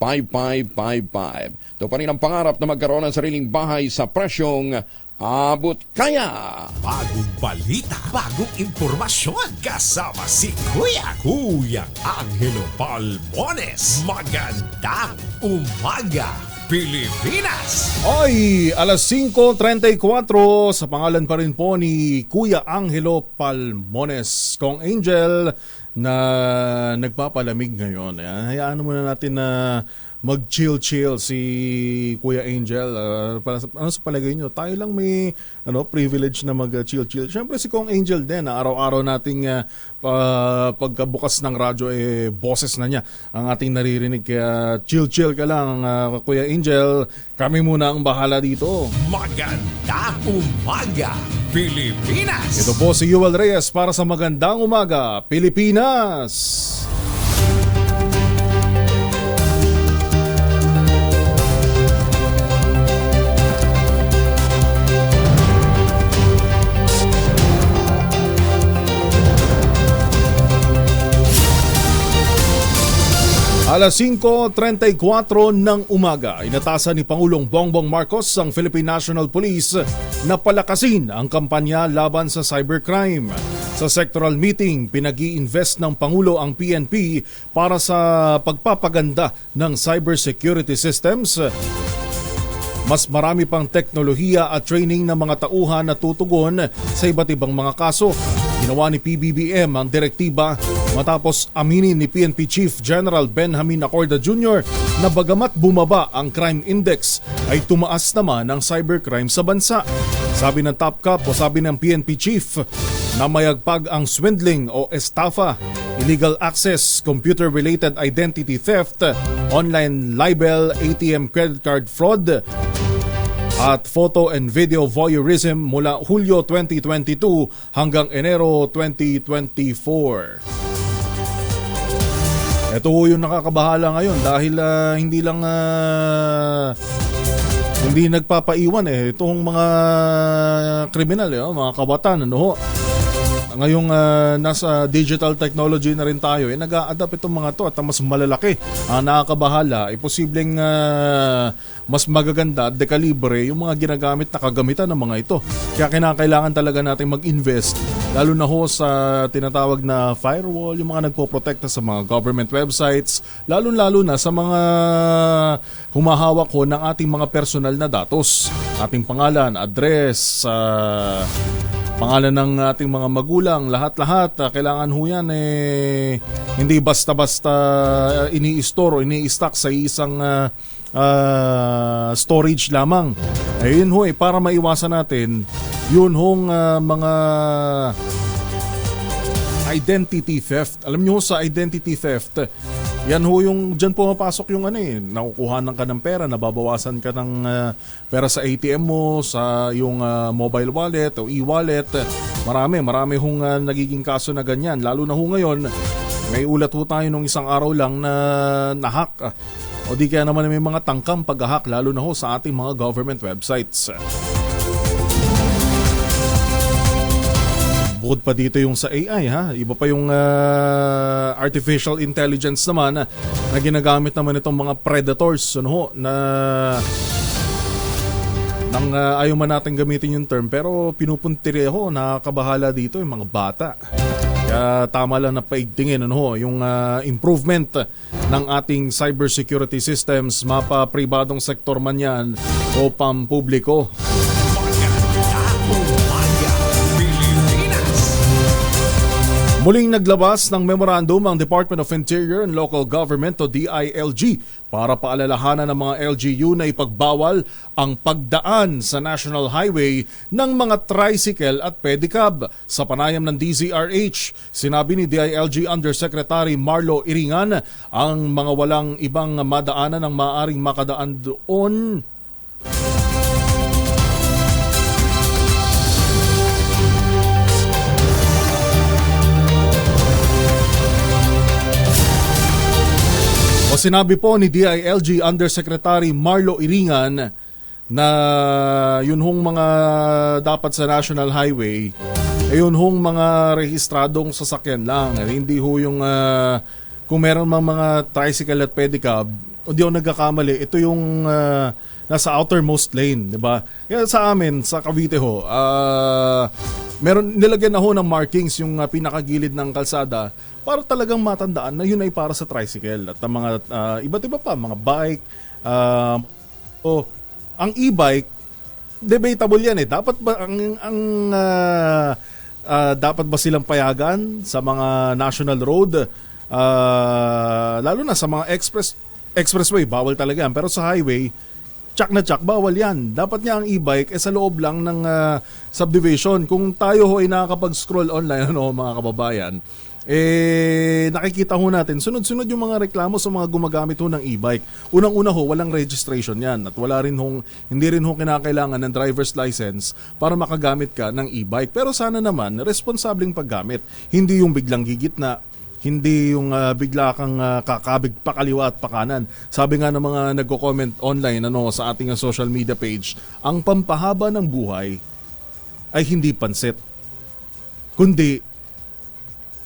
0947-434-5555. Ito pa rin ang pangarap na magkaroon ng sariling bahay sa presyong abot kaya. Bagong balita, bagong impormasyon. Kasama si Kuya Angelo Palmones. Magandang umaga, Pilipinas! Oy, alas 5:34 sa pangalan pa rin po ni Kuya Angelo Palmones, Kong Angel na nagpapalamig ngayon. Hayaan muna natin na mag-chill si Kuya Angel. Ano sa palagay nyo? Tayo lang may privilege na mag-chill. Siyempre si Kong Angel din, araw-araw nating pagkabukas ng radyo boses na niya ang ating naririnig. Kaya chill ka lang, Kuya Angel. Kami muna ang bahala dito. Magandang umaga, Pilipinas! Ito po si Yuel Reyes para sa Magandang Umaga, Pilipinas! Alas 5:34 ng umaga, inatasan ni Pangulong Bongbong Marcos ang Philippine National Police na palakasin ang kampanya laban sa cybercrime. Sa sectoral meeting, pinag-i-invest ng Pangulo ang PNP para sa pagpapaganda ng cybersecurity systems. Mas marami pang teknolohiya at training ng mga tauhan na tutugon sa iba't ibang mga kaso. Ginawa ni PBBM ang direktiba matapos aminin ni PNP Chief General Benjamin Acorda Jr. na bagamat bumaba ang crime index ay tumaas naman ang cybercrime sa bansa. Sabi ng Top Cop o sabi ng PNP Chief na mayagpag ang swindling o estafa, illegal access, computer-related identity theft, online libel, ATM credit card fraud, at photo and video voyeurism mula Hulyo 2022 hanggang Enero 2024. Ito ho yung nakakabahala ngayon dahil hindi nagpapaiwan itong mga kriminal, mga kabatan, ano ho. Ngayong nasa digital technology na rin tayo, nag-a-adapt itong mga to at mas malalaki, nakakabahala, posibleng mas magaganda at dekalibre yung mga ginagamit na kagamitan ng mga ito. Kaya kinakailangan talaga natin mag-invest, lalo na ho sa tinatawag na firewall, yung mga nagpoprotekta sa mga government websites, lalo na sa mga humahawak ho ng ating mga personal na datos. Ating pangalan, address, pangalan ng ating mga magulang, lahat-lahat, kailangan ho yan hindi basta-basta ini-store o ini-stock sa isang storage lamang. Ayun ho, para maiwasan natin yun hong mga identity theft. Alam nyo sa identity theft, yan ho yung dyan pumapasok yung nakukuhanan ka ng pera, nababawasan ka ng pera sa ATM mo, sa yung mobile wallet o e-wallet. Marami hong nagiging kaso na ganyan. Lalo na ho ngayon, may ulat ho tayo nung isang araw lang na nahack. O di kaya naman may mga tangkang pag-hack, lalo na ho sa ating mga government websites. Bukod pa dito yung sa AI, iba pa yung artificial intelligence naman na ginagamit naman itong mga predators, na ayaw man natin gamitin yung term, pero pinupuntireho, nakakabahala dito yung mga bata. Kaya tama lang na paigtingin yung improvement ng ating cybersecurity systems, mapa-pribadong sektor man yan o pampubliko. Muling naglabas ng memorandum ang Department of Interior and Local Government o DILG para paalalahanan ng mga LGU na ipagbawal ang pagdaan sa National Highway ng mga tricycle at pedicab. Sa panayam ng DZRH, sinabi ni DILG Undersecretary Marlo Iringan ang mga walang ibang madaanan ang maaaring makadaan doon o sinabi po ni DILG Undersecretary Marlo Iringan na yun hong mga dapat sa National Highway yun hong mga rehistradong sasakyan lang. Hindi ho yung kung meron mga tricycle at pedicab, hindi ako nagkakamali, ito yung nasa outermost lane, di ba? Kaya sa amin, sa Cavite ho, meron nilagyan na ho ng markings yung pinakagilid ng kalsada para talagang matandaan na yun ay para sa tricycle at ang mga iba't iba pa, mga bike. Ang e-bike, debatable yan Dapat ba dapat ba silang payagan sa mga national road? Lalo na sa mga expressway, bawal talaga yan. Pero sa highway, tsak na tsak, bawal yan. Dapat niya ang e-bike sa loob lang ng subdivision. Kung tayo ho ay nakakapag-scroll online, mga kababayan, nakikita ho natin sunod-sunod yung mga reklamo sa mga gumagamit ho ng e-bike. Unang-una ho, walang registration yan at hindi rin ho kinakailangan ng driver's license para makagamit ka ng e-bike. Pero sana naman responsableng paggamit, hindi yung biglang gigitna, hindi yung bigla kang kakabig pakaliwa at pakanan. Sabi nga ng mga nagko-comment online sa ating social media page, ang pampahaba ng buhay ay hindi pansit, kundi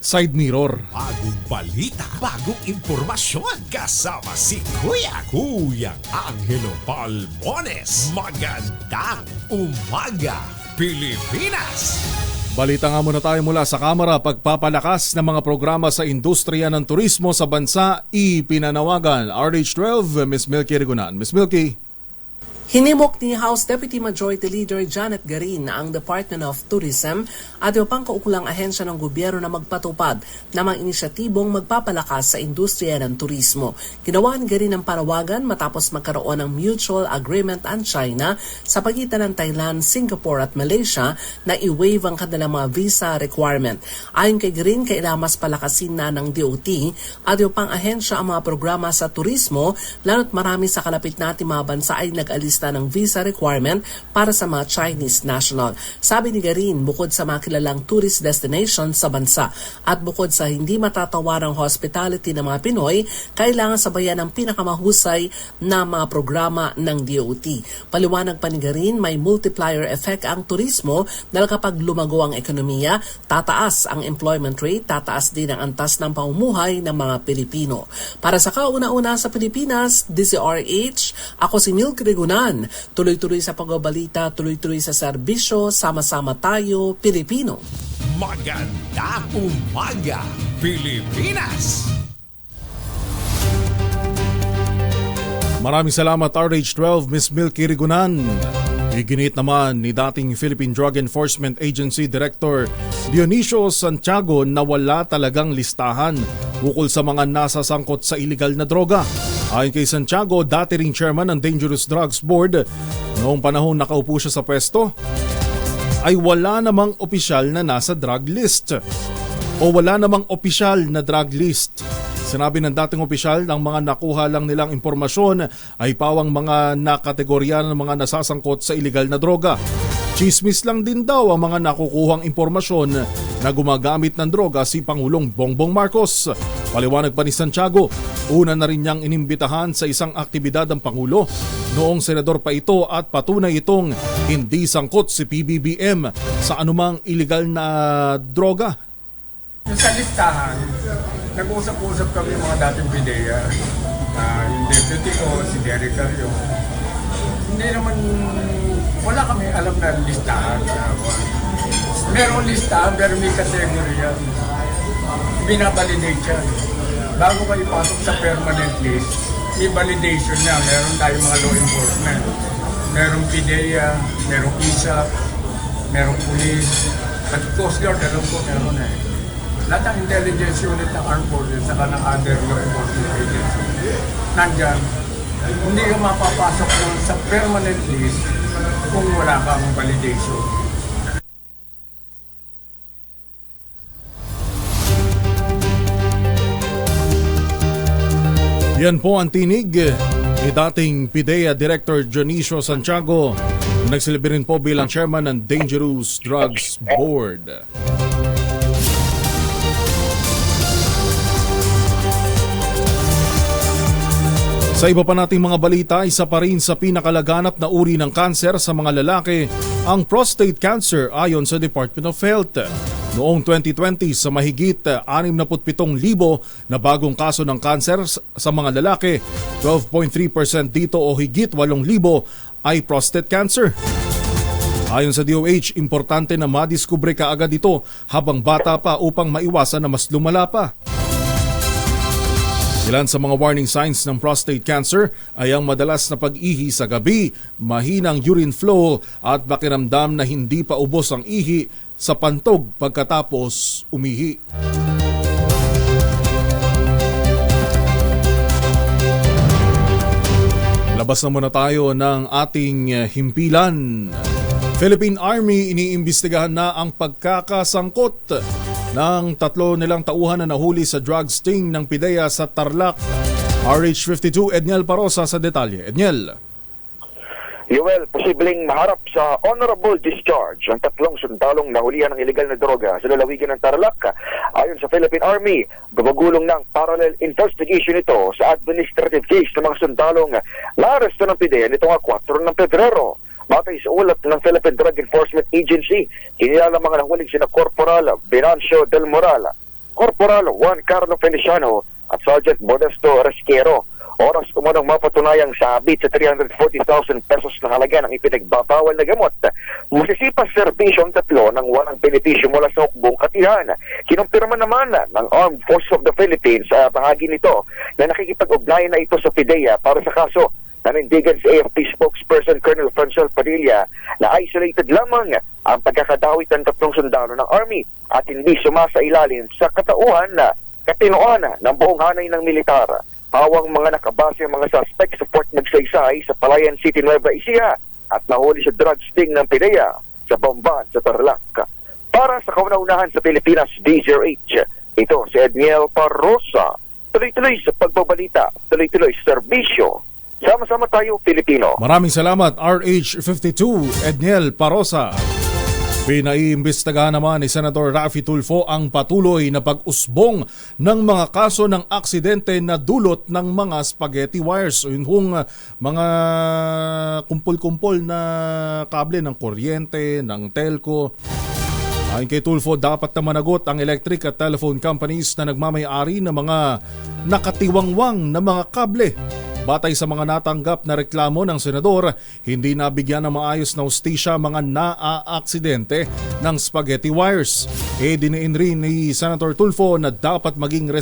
side mirror. Bagong balita, bagong impormasyon. Kasama si Kuyang Angelo Palmones. Magandang umaga, Pilipinas! Balita nga muna tayo mula sa Kamara. Pagpapalakas ng mga programa sa industriya ng turismo sa bansa, ipinanawagan. RH12, Ms. Milky Rigunan. Ms. Milky. Hinimok ni House Deputy Majority Leader Janet Garin na ang Department of Tourism at iba pang kaukulang ahensya ng gobyerno na magpatupad ng mga inisyatibong magpapalakas sa industriya ng turismo. Ginawa ni Garin ang panawagan matapos magkaroon ng mutual agreement ang China sa pagitan ng Thailand, Singapore at Malaysia na i-waive ang kanilang mga visa requirement. Ayon kay Garin, kailangan mas palakasin na ng DOT at iba pang ahensya ang mga programa sa turismo, lalo't marami sa kalapit nating mga bansa ay nag-alis ng visa requirement para sa mga Chinese national. Sabi ni Garin, bukod sa mga kilalang tourist destination sa bansa at bukod sa hindi matatawarang hospitality ng mga Pinoy, kailangan sabayan ng pinakamahusay na mga programa ng DOT. Paliwanag pa ni Garin, may multiplier effect ang turismo dahil kapag lumago ang ekonomiya, tataas ang employment rate, tataas din ang antas ng pamumuhay ng mga Pilipino. Para sa kauna-una sa Pilipinas, DZRH, ako si Milky Rigunan. Tuloy-tuloy sa pagbabalita, tuloy-tuloy sa serbisyo, sama-sama tayo, Pilipino. Magandang umaga, Pilipinas! Maraming salamat RH12, Ms. Milky Rigunan. Iginit naman ni dating Philippine Drug Enforcement Agency Director Dionisio Santiago na wala talagang listahan ukol sa mga nasasangkot sa iligal na droga. Ayon kay Santiago, dati ring chairman ng Dangerous Drugs Board, noong panahon nakaupo siya sa pwesto, ay wala namang opisyal na nasa drug list o wala namang opisyal na drug list. Sinabi ng dating opisyal ng mga nakuha lang nilang impormasyon ay pawang mga nakategorya ng mga nasasangkot sa iligal na droga. Chismis lang din daw ang mga nakukuhang impormasyon na gumagamit ng droga si Pangulong Bongbong Marcos. Paliwanag pa ni Santiago, una na rin niyang inimbitahan sa isang aktibidad ng Pangulo noong senador pa ito at patunay itong hindi sangkot si PBBM sa anumang iligal na droga. Yung sa listahan, nag-usap-usap kami mga dating PIDEA. Yung deputy ko, si Derek Carrio. Hindi naman, wala kami alam na listahan. Merong listahan, pero may category yan. Binabalidate yan. Bago kayo pasok sa permanent list, may validation na. Meron tayong mga law enforcement. Merong PIDEA, merong ISAP, merong police. At Coast Guard, alam ko meron eh. Lahat ng intelligence unit ng armed forces saka ng other law enforcement agency nandyan, hindi ka mapapasok lang sa permanent list kung wala kang validation. Yan po ang tinig ni dating PIDEA Director Dionisio Santiago, nagsilbi rin po bilang chairman ng Dangerous Drugs Board. Sa iba pa nating mga balita, isa pa rin sa pinakalaganap na uri ng kanser sa mga lalaki ang prostate cancer ayon sa Department of Health. Noong 2020 sa mahigit 67,000 na bagong kaso ng kanser sa mga lalaki, 12.3% dito o higit 8,000 ay prostate cancer. Ayon sa DOH, importante na madiskubre kaagad ito habang bata pa upang maiwasan na mas lumala pa. Ilan sa mga warning signs ng prostate cancer ay ang madalas na pag-ihi sa gabi, mahinang urine flow at pakiramdam na hindi pa ubos ang ihi sa pantog pagkatapos umihi. Labas na muna tayo ng ating himpilan. Philippine Army iniimbestigahan na ang pagkakasangkot ng 3 nilang tauhan na nahuli sa drug sting ng PIDEA sa Tarlac. RH52, Edniel Parosa sa detalye. Edniel. Yoel, posibleng maharap sa honorable discharge ang 3 sundalong nahulihan ng illegal na droga sa lalawigan ng Tarlac. Ayon sa Philippine Army, gumagulong ng parallel investigation ito sa administrative case ng mga sundalong naaresto ng PIDEA nitong 4 ng Pebrero. Batay sa ulat ng Philippine Drug Enforcement Agency, kinilala mga nahuling sina Corporal Venancio Del Moral, Corporal Juan Carlo Feliciano at Sergeant Modesto Resquero. Oras umunang mapatunayang sabit sa 340,000 pesos na halaga ng ipinagbabawal na gamot. Masisipas serbisyo ang tatlo ng walang benepisyo mula sa hukbong katihan. Kinumpirma naman ng Armed Forces of the Philippines sa bahagi nito na nakikipag-ugnayan na ito sa PIDEA para sa kaso. Nanindigan si AFP spokesperson Colonel Francel Padilla na isolated lamang ang pagkakadawit ng tatlong sundalo ng Army at hindi sumasailalim sa katinoan ng buong hanay ng militar. Hawang mga nakabase ang mga suspect sa Fort Magsaysay sa Palayan City, Nueva Ecija at nahuli sa drug sting ng PIDEA sa Bamban sa Tarlac. Para sa kauna-unahan sa Pilipinas, DZRH, ito si Edniel Parrosa. Tuloy-tuloy sa pagbabalita, tuloy-tuloy sa serbisyo. Sama-sama tayo, Pilipino. Maraming salamat, RH52 Edniel Parrosa. Pinaiimbestigahan naman ni Senator Raffy Tulfo ang patuloy na pag-usbong ng mga kaso ng aksidente na dulot ng mga spaghetti wires. Yung mga kumpul-kumpul na kable ng kuryente, ng telco. Ayon kay Tulfo, dapat na managot ang electric at telephone companies na nagmamayari ng mga nakatiwangwang na mga kable. Batay sa mga natanggap na reklamo ng senador, hindi nabigyan ng maayos na hustisya mga naa-aksidente ng spaghetti wires. Diniin rin ni Senator Tulfo na dapat maging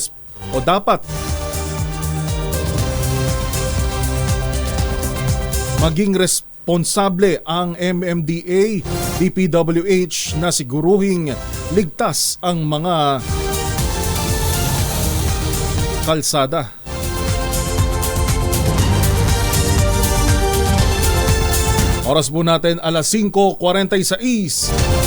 responsable ang MMDA, DPWH na siguruhing ligtas ang mga kalsada. Oras po natin alas 5:46.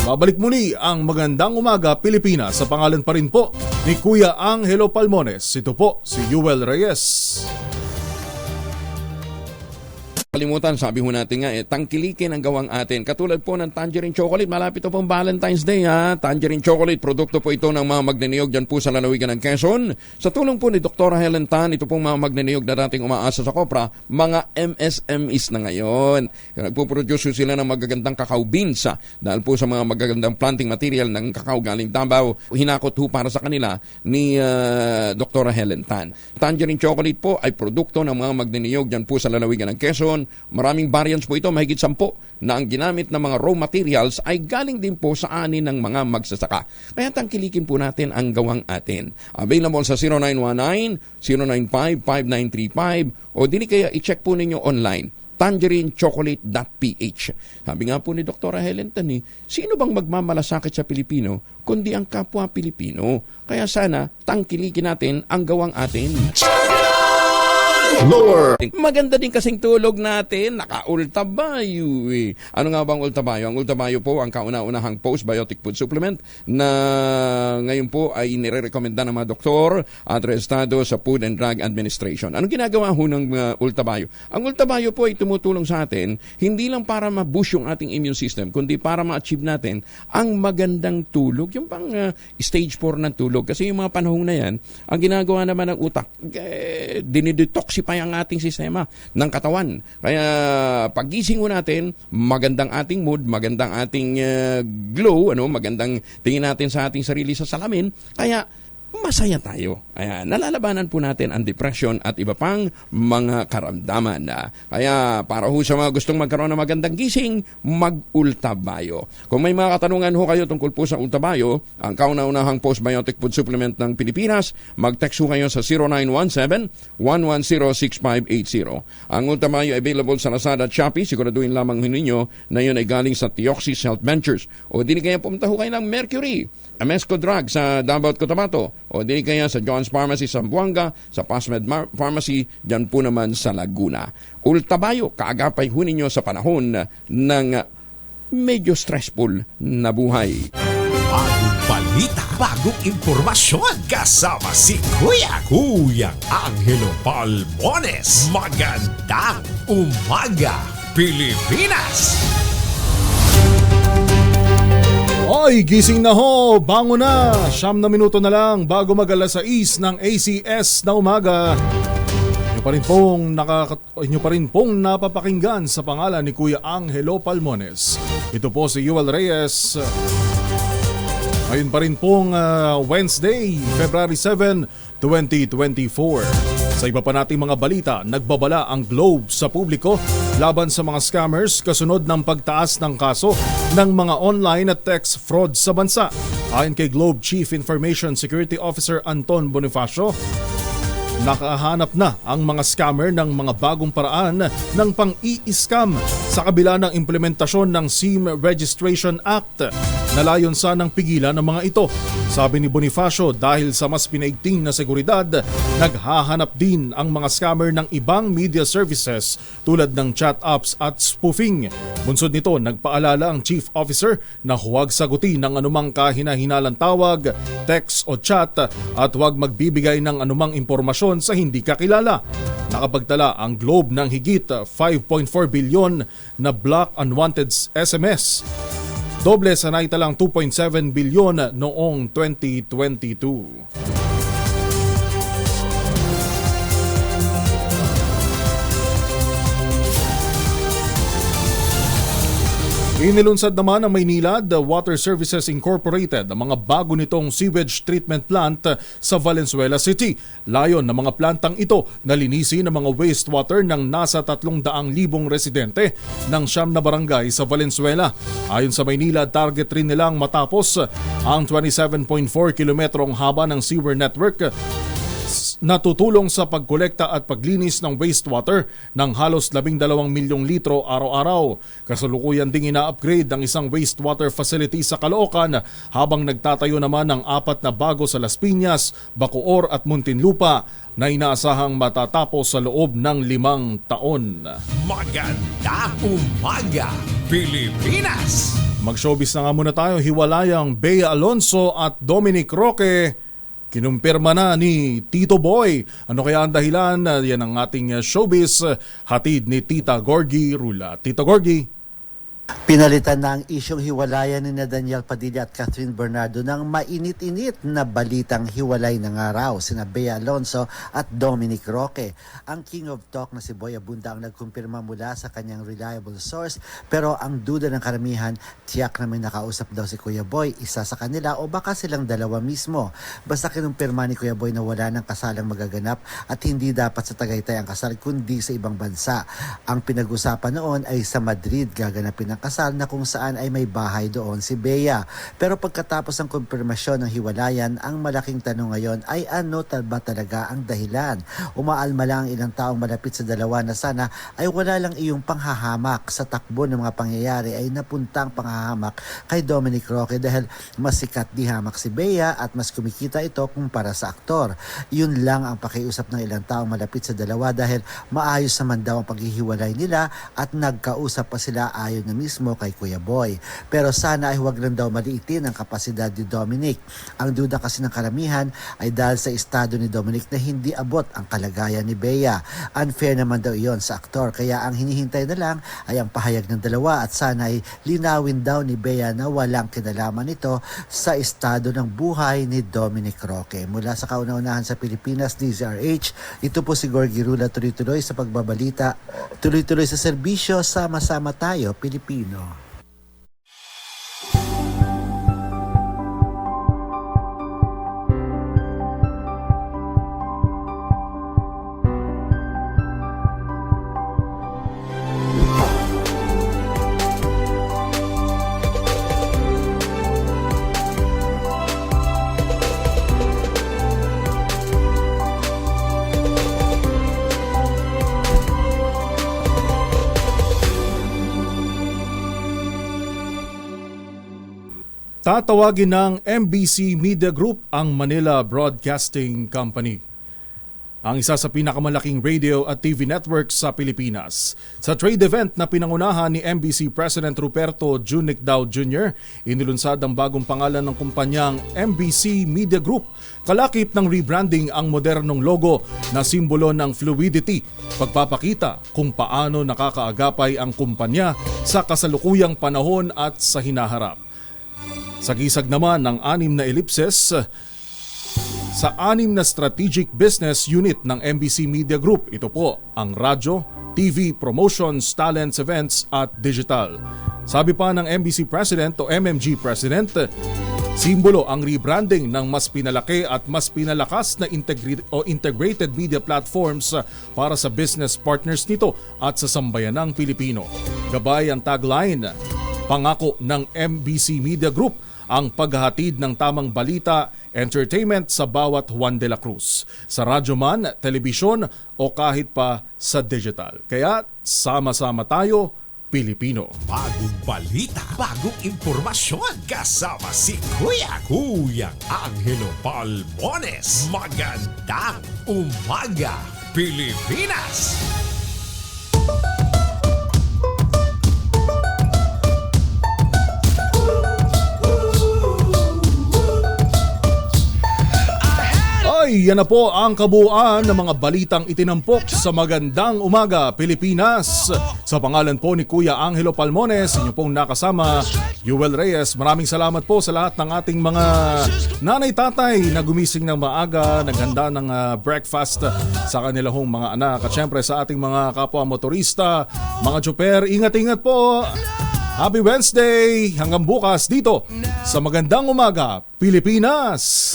Babalik muli ang Magandang Umaga Pilipinas sa pangalan pa rin po ni Kuya Angelo Palmones. Ito po si Yuel Reyes. Kalimutan, sabi ho natin nga, tangkilikin ang gawang atin. Katulad po ng Tangerine Chocolate, malapit po pong Valentine's Day ha. Tangerine Chocolate, produkto po ito ng mga magniniyog dyan po sa lalawigan ng Quezon. Sa tulong po ni Dr. Helen Tan, ito pong mga magniniyog na dating umaasa sa kopra, mga MSMEs na ngayon. Nagpuproduce sila ng magagandang cacao beans dahil po sa mga magagandang planting material ng cacao galing Davao. Hinakot ho para sa kanila ni Dr. Helen Tan. Tangerine Chocolate po ay produkto ng mga magniniyog dyan po sa lalawigan ng Quezon. Maraming variants po ito, mahigit 10 na ang ginamit na mga raw materials ay galing din po sa ani ng mga magsasaka. Kaya tangkilikin po natin ang gawang atin. Available sa 0919-095-5935 o dili kaya i-check po ninyo online. tangerinechocolate.ph. Sabi nga po ni Dr. Helen Tani, sino bang magmamalasakit sa Pilipino kundi ang kapwa Pilipino? Kaya sana tangkilikin natin ang gawang atin. Lower. Maganda din kasing tulog natin, naka-ultabayo eh. Ano nga bang ultabayo? Ang ultabayo po ang kauna-unahang postbiotic food supplement na ngayon po ay nire-recommenda ng mga doktor at rehistado sa Food and Drug Administration. Anong ginagawa ho ng ultabayo? Ang ultabayo po ay tumutulong sa atin hindi lang para ma-boost yung ating immune system, kundi para ma-achieve natin ang magandang tulog, yung pang stage 4 ng tulog. Kasi yung mga panahon na yan, ang ginagawa naman ng utak, dinidetoxify ang ating sistema ng katawan. Kaya pagising mo natin, magandang ating mood, magandang ating glow, magandang tingin natin sa ating sarili sa salamin. Kaya masaya tayo. Ayan, nalalabanan po natin ang depression at iba pang mga karamdaman. Kaya para ho sa mga gustong magkaroon ng magandang gising, mag-ultabayo. Kung may mga katanungan ho kayo tungkol po sa ultabayo, ang kauna-unahang postbiotic food supplement ng Pilipinas, mag-text ho kayo sa 0917-110-6580. Ang ultabayo available sa Lazada at Shopee. Siguraduhin lamang ninyo na yun ay galing sa Theoxis Health Ventures. O di kaya pumunta ho kayo ng Mercury, Amesco Drug sa Davao at Cotabato, o di kaya sa John's Pharmacy sa Buanga, sa Pasmed Pharmacy, dyan po naman sa Laguna. Ultabayo, kaagapay ho ninyo sa panahon ng medyo stressful na buhay. Bagong balita, bagong impormasyon, kasama si Kuya Angelo Palmones. Magandang umaga, Pilipinas! Oy, gising na ho! Bango na! 9 na minuto na lang bago mag-alas 6 ng ACS na umaga. Inyo pa rin pong napapakinggan sa pangalan ni Kuya Angelo Palmones. Ito po si Yuel Reyes. Ngayon pa rin pong Wednesday, February 7, 2024. Sa iba pa nating mga balita, nagbabala ang Globe sa publiko laban sa mga scammers kasunod ng pagtaas ng kaso ng mga online at text fraud sa bansa. Ayon kay Globe Chief Information Security Officer Anton Bonifacio, nakahanap na ang mga scammer ng mga bagong paraan ng pang-i-scam sa kabila ng implementasyon ng SIM Registration Act na layon sanang pigilan ng mga ito. Sabi ni Bonifacio, dahil sa mas pinaigting na seguridad, naghahanap din ang mga scammer ng ibang media services tulad ng chat apps at spoofing. Bunsod nito, nagpaalala ang Chief Officer na huwag sagutin ng anumang kahina-hinalang tawag, text o chat at huwag magbibigay ng anumang impormasyon sa hindi kakilala. Nakapagtala ang Globe ng higit 5.4 bilyon na block unwanted SMS. Doble sa naitalang 2.7 bilyon noong 2022. Inilunsad naman ng Maynila Water Services Incorporated ang mga bago nitong sewage treatment plant sa Valenzuela City. Layon ng mga plantang ito na linisin ang mga wastewater ng nasa 300,000 residente ng 9 na barangay sa Valenzuela. Ayon sa Maynila, target rin nilang matapos ang 27.4 kilometrong haba ng sewer network na tutulong sa pagkolekta at paglinis ng wastewater ng halos 12 milyong litro araw-araw. Kasalukuyan ding ina-upgrade ang isang wastewater facility sa Caloocan habang nagtatayo naman ng 4 na bago sa Las Piñas, Bacoor at Muntinlupa na inaasahang matatapos sa loob ng 5 taon. Magandang umaga, Pilipinas! Mag-showbiz na nga muna tayo. Hiwalayang Bea Alonso at Dominic Roque kinumpirma na ni Tito Boy. Ano kaya ang dahilan? Yan ang ating showbiz. Hatid ni Tita Gorgie Rula. Tita Gorgie. Pinalitan na ang isyong hiwalayan ni Daniel Padilla at Catherine Bernardo ng mainit-init na balitang hiwalay na nga raw sina Bea Alonso at Dominic Roque. Ang King of Talk na si Boy Abunda ang nagkumpirma mula sa kanyang reliable source, pero ang duda ng karamihan, tiyak na may nakausap daw si Kuya Boy, isa sa kanila o baka silang dalawa mismo. Basta kinumpirma ni Kuya Boy na wala ng kasalang magaganap at hindi dapat sa Tagaytay ang kasal kundi sa ibang bansa. Ang pinag-usapan noon ay sa Madrid gaganapin ang kasal na kung saan ay may bahay doon si Bea. Pero pagkatapos ng kumpirmasyon ng hiwalayan, ang malaking tanong ngayon ay ano ba talaga ang dahilan? Umaalma lang ang ilang taong malapit sa dalawa na sana ay wala lang iyong panghahamak sa takbo ng mga pangyayari ay napuntang panghahamak kay Dominic Roque dahil mas sikat di hamak si Bea at mas kumikita ito kumpara sa aktor. Yun lang ang pakiusap ng ilang taong malapit sa dalawa dahil maayos naman daw ang paghihiwalay nila at nagkausap pa sila ayon na mismo kay Kuya Boy. Pero sana ay huwag lang daw maliitin ang kapasidad ni Dominic. Ang duda kasi ng karamihan ay dahil sa estado ni Dominic na hindi abot ang kalagayan ni Bea. Unfair naman daw iyon sa aktor kaya ang hinihintay na lang ay ang pahayag ng dalawa at sana ay linawin daw ni Bea na walang kinalaman nito sa estado ng buhay ni Dominic Roque. Mula sa kauna-unahan sa Pilipinas, DZRH, ito po si Gorgie Rula, tuloy-tuloy sa pagbabalita, tuloy-tuloy sa serbisyo, sama-sama tayo, Pilipino. Tatawagin ng MBC Media Group ang Manila Broadcasting Company, ang isa sa pinakamalaking radio at TV network sa Pilipinas. Sa trade event na pinangunahan ni MBC President Ruperto Junic Dao Jr., inilunsad ang bagong pangalan ng kumpanyang MBC Media Group. Kalakip ng rebranding ang modernong logo na simbolo ng fluidity, pagpapakita kung paano nakakaagapay ang kumpanya sa kasalukuyang panahon at sa hinaharap. Sa gisag naman ng 6 na ellipses sa 6 na strategic business unit ng MBC Media Group. Ito po ang radyo, TV, promotions, talents, events at digital. Sabi pa ng MBC President o MMG President, Simbolo ang rebranding ng mas pinalaki at mas pinalakas na integrated media platforms para sa business partners nito at sa sambayanang Pilipino. Gabay ang tagline, pangako ng MBC Media Group, ang paghahatid ng tamang balita, entertainment sa bawat Juan de la Cruz, sa radyo man, telebisyon o kahit pa sa digital. Kaya sama-sama tayo, Pilipino. Bagong balita, bagong impormasyon, kasama si Kuya Angelo Palmones. Magandang umaga, Pilipinas! Ay, yan na po ang kabuuan ng mga balitang itinampok sa Magandang Umaga, Pilipinas. Sa pangalan po ni Kuya Angelo Palmones, inyo pong nakasama, Yuel Reyes. Maraming salamat po sa lahat ng ating mga nanay-tatay na gumising ng maaga, naghanda ng breakfast sa kanilang mga anak. At syempre sa ating mga kapwa motorista, mga tsuper, ingat-ingat po. Happy Wednesday! Hanggang bukas dito sa Magandang Umaga, Pilipinas!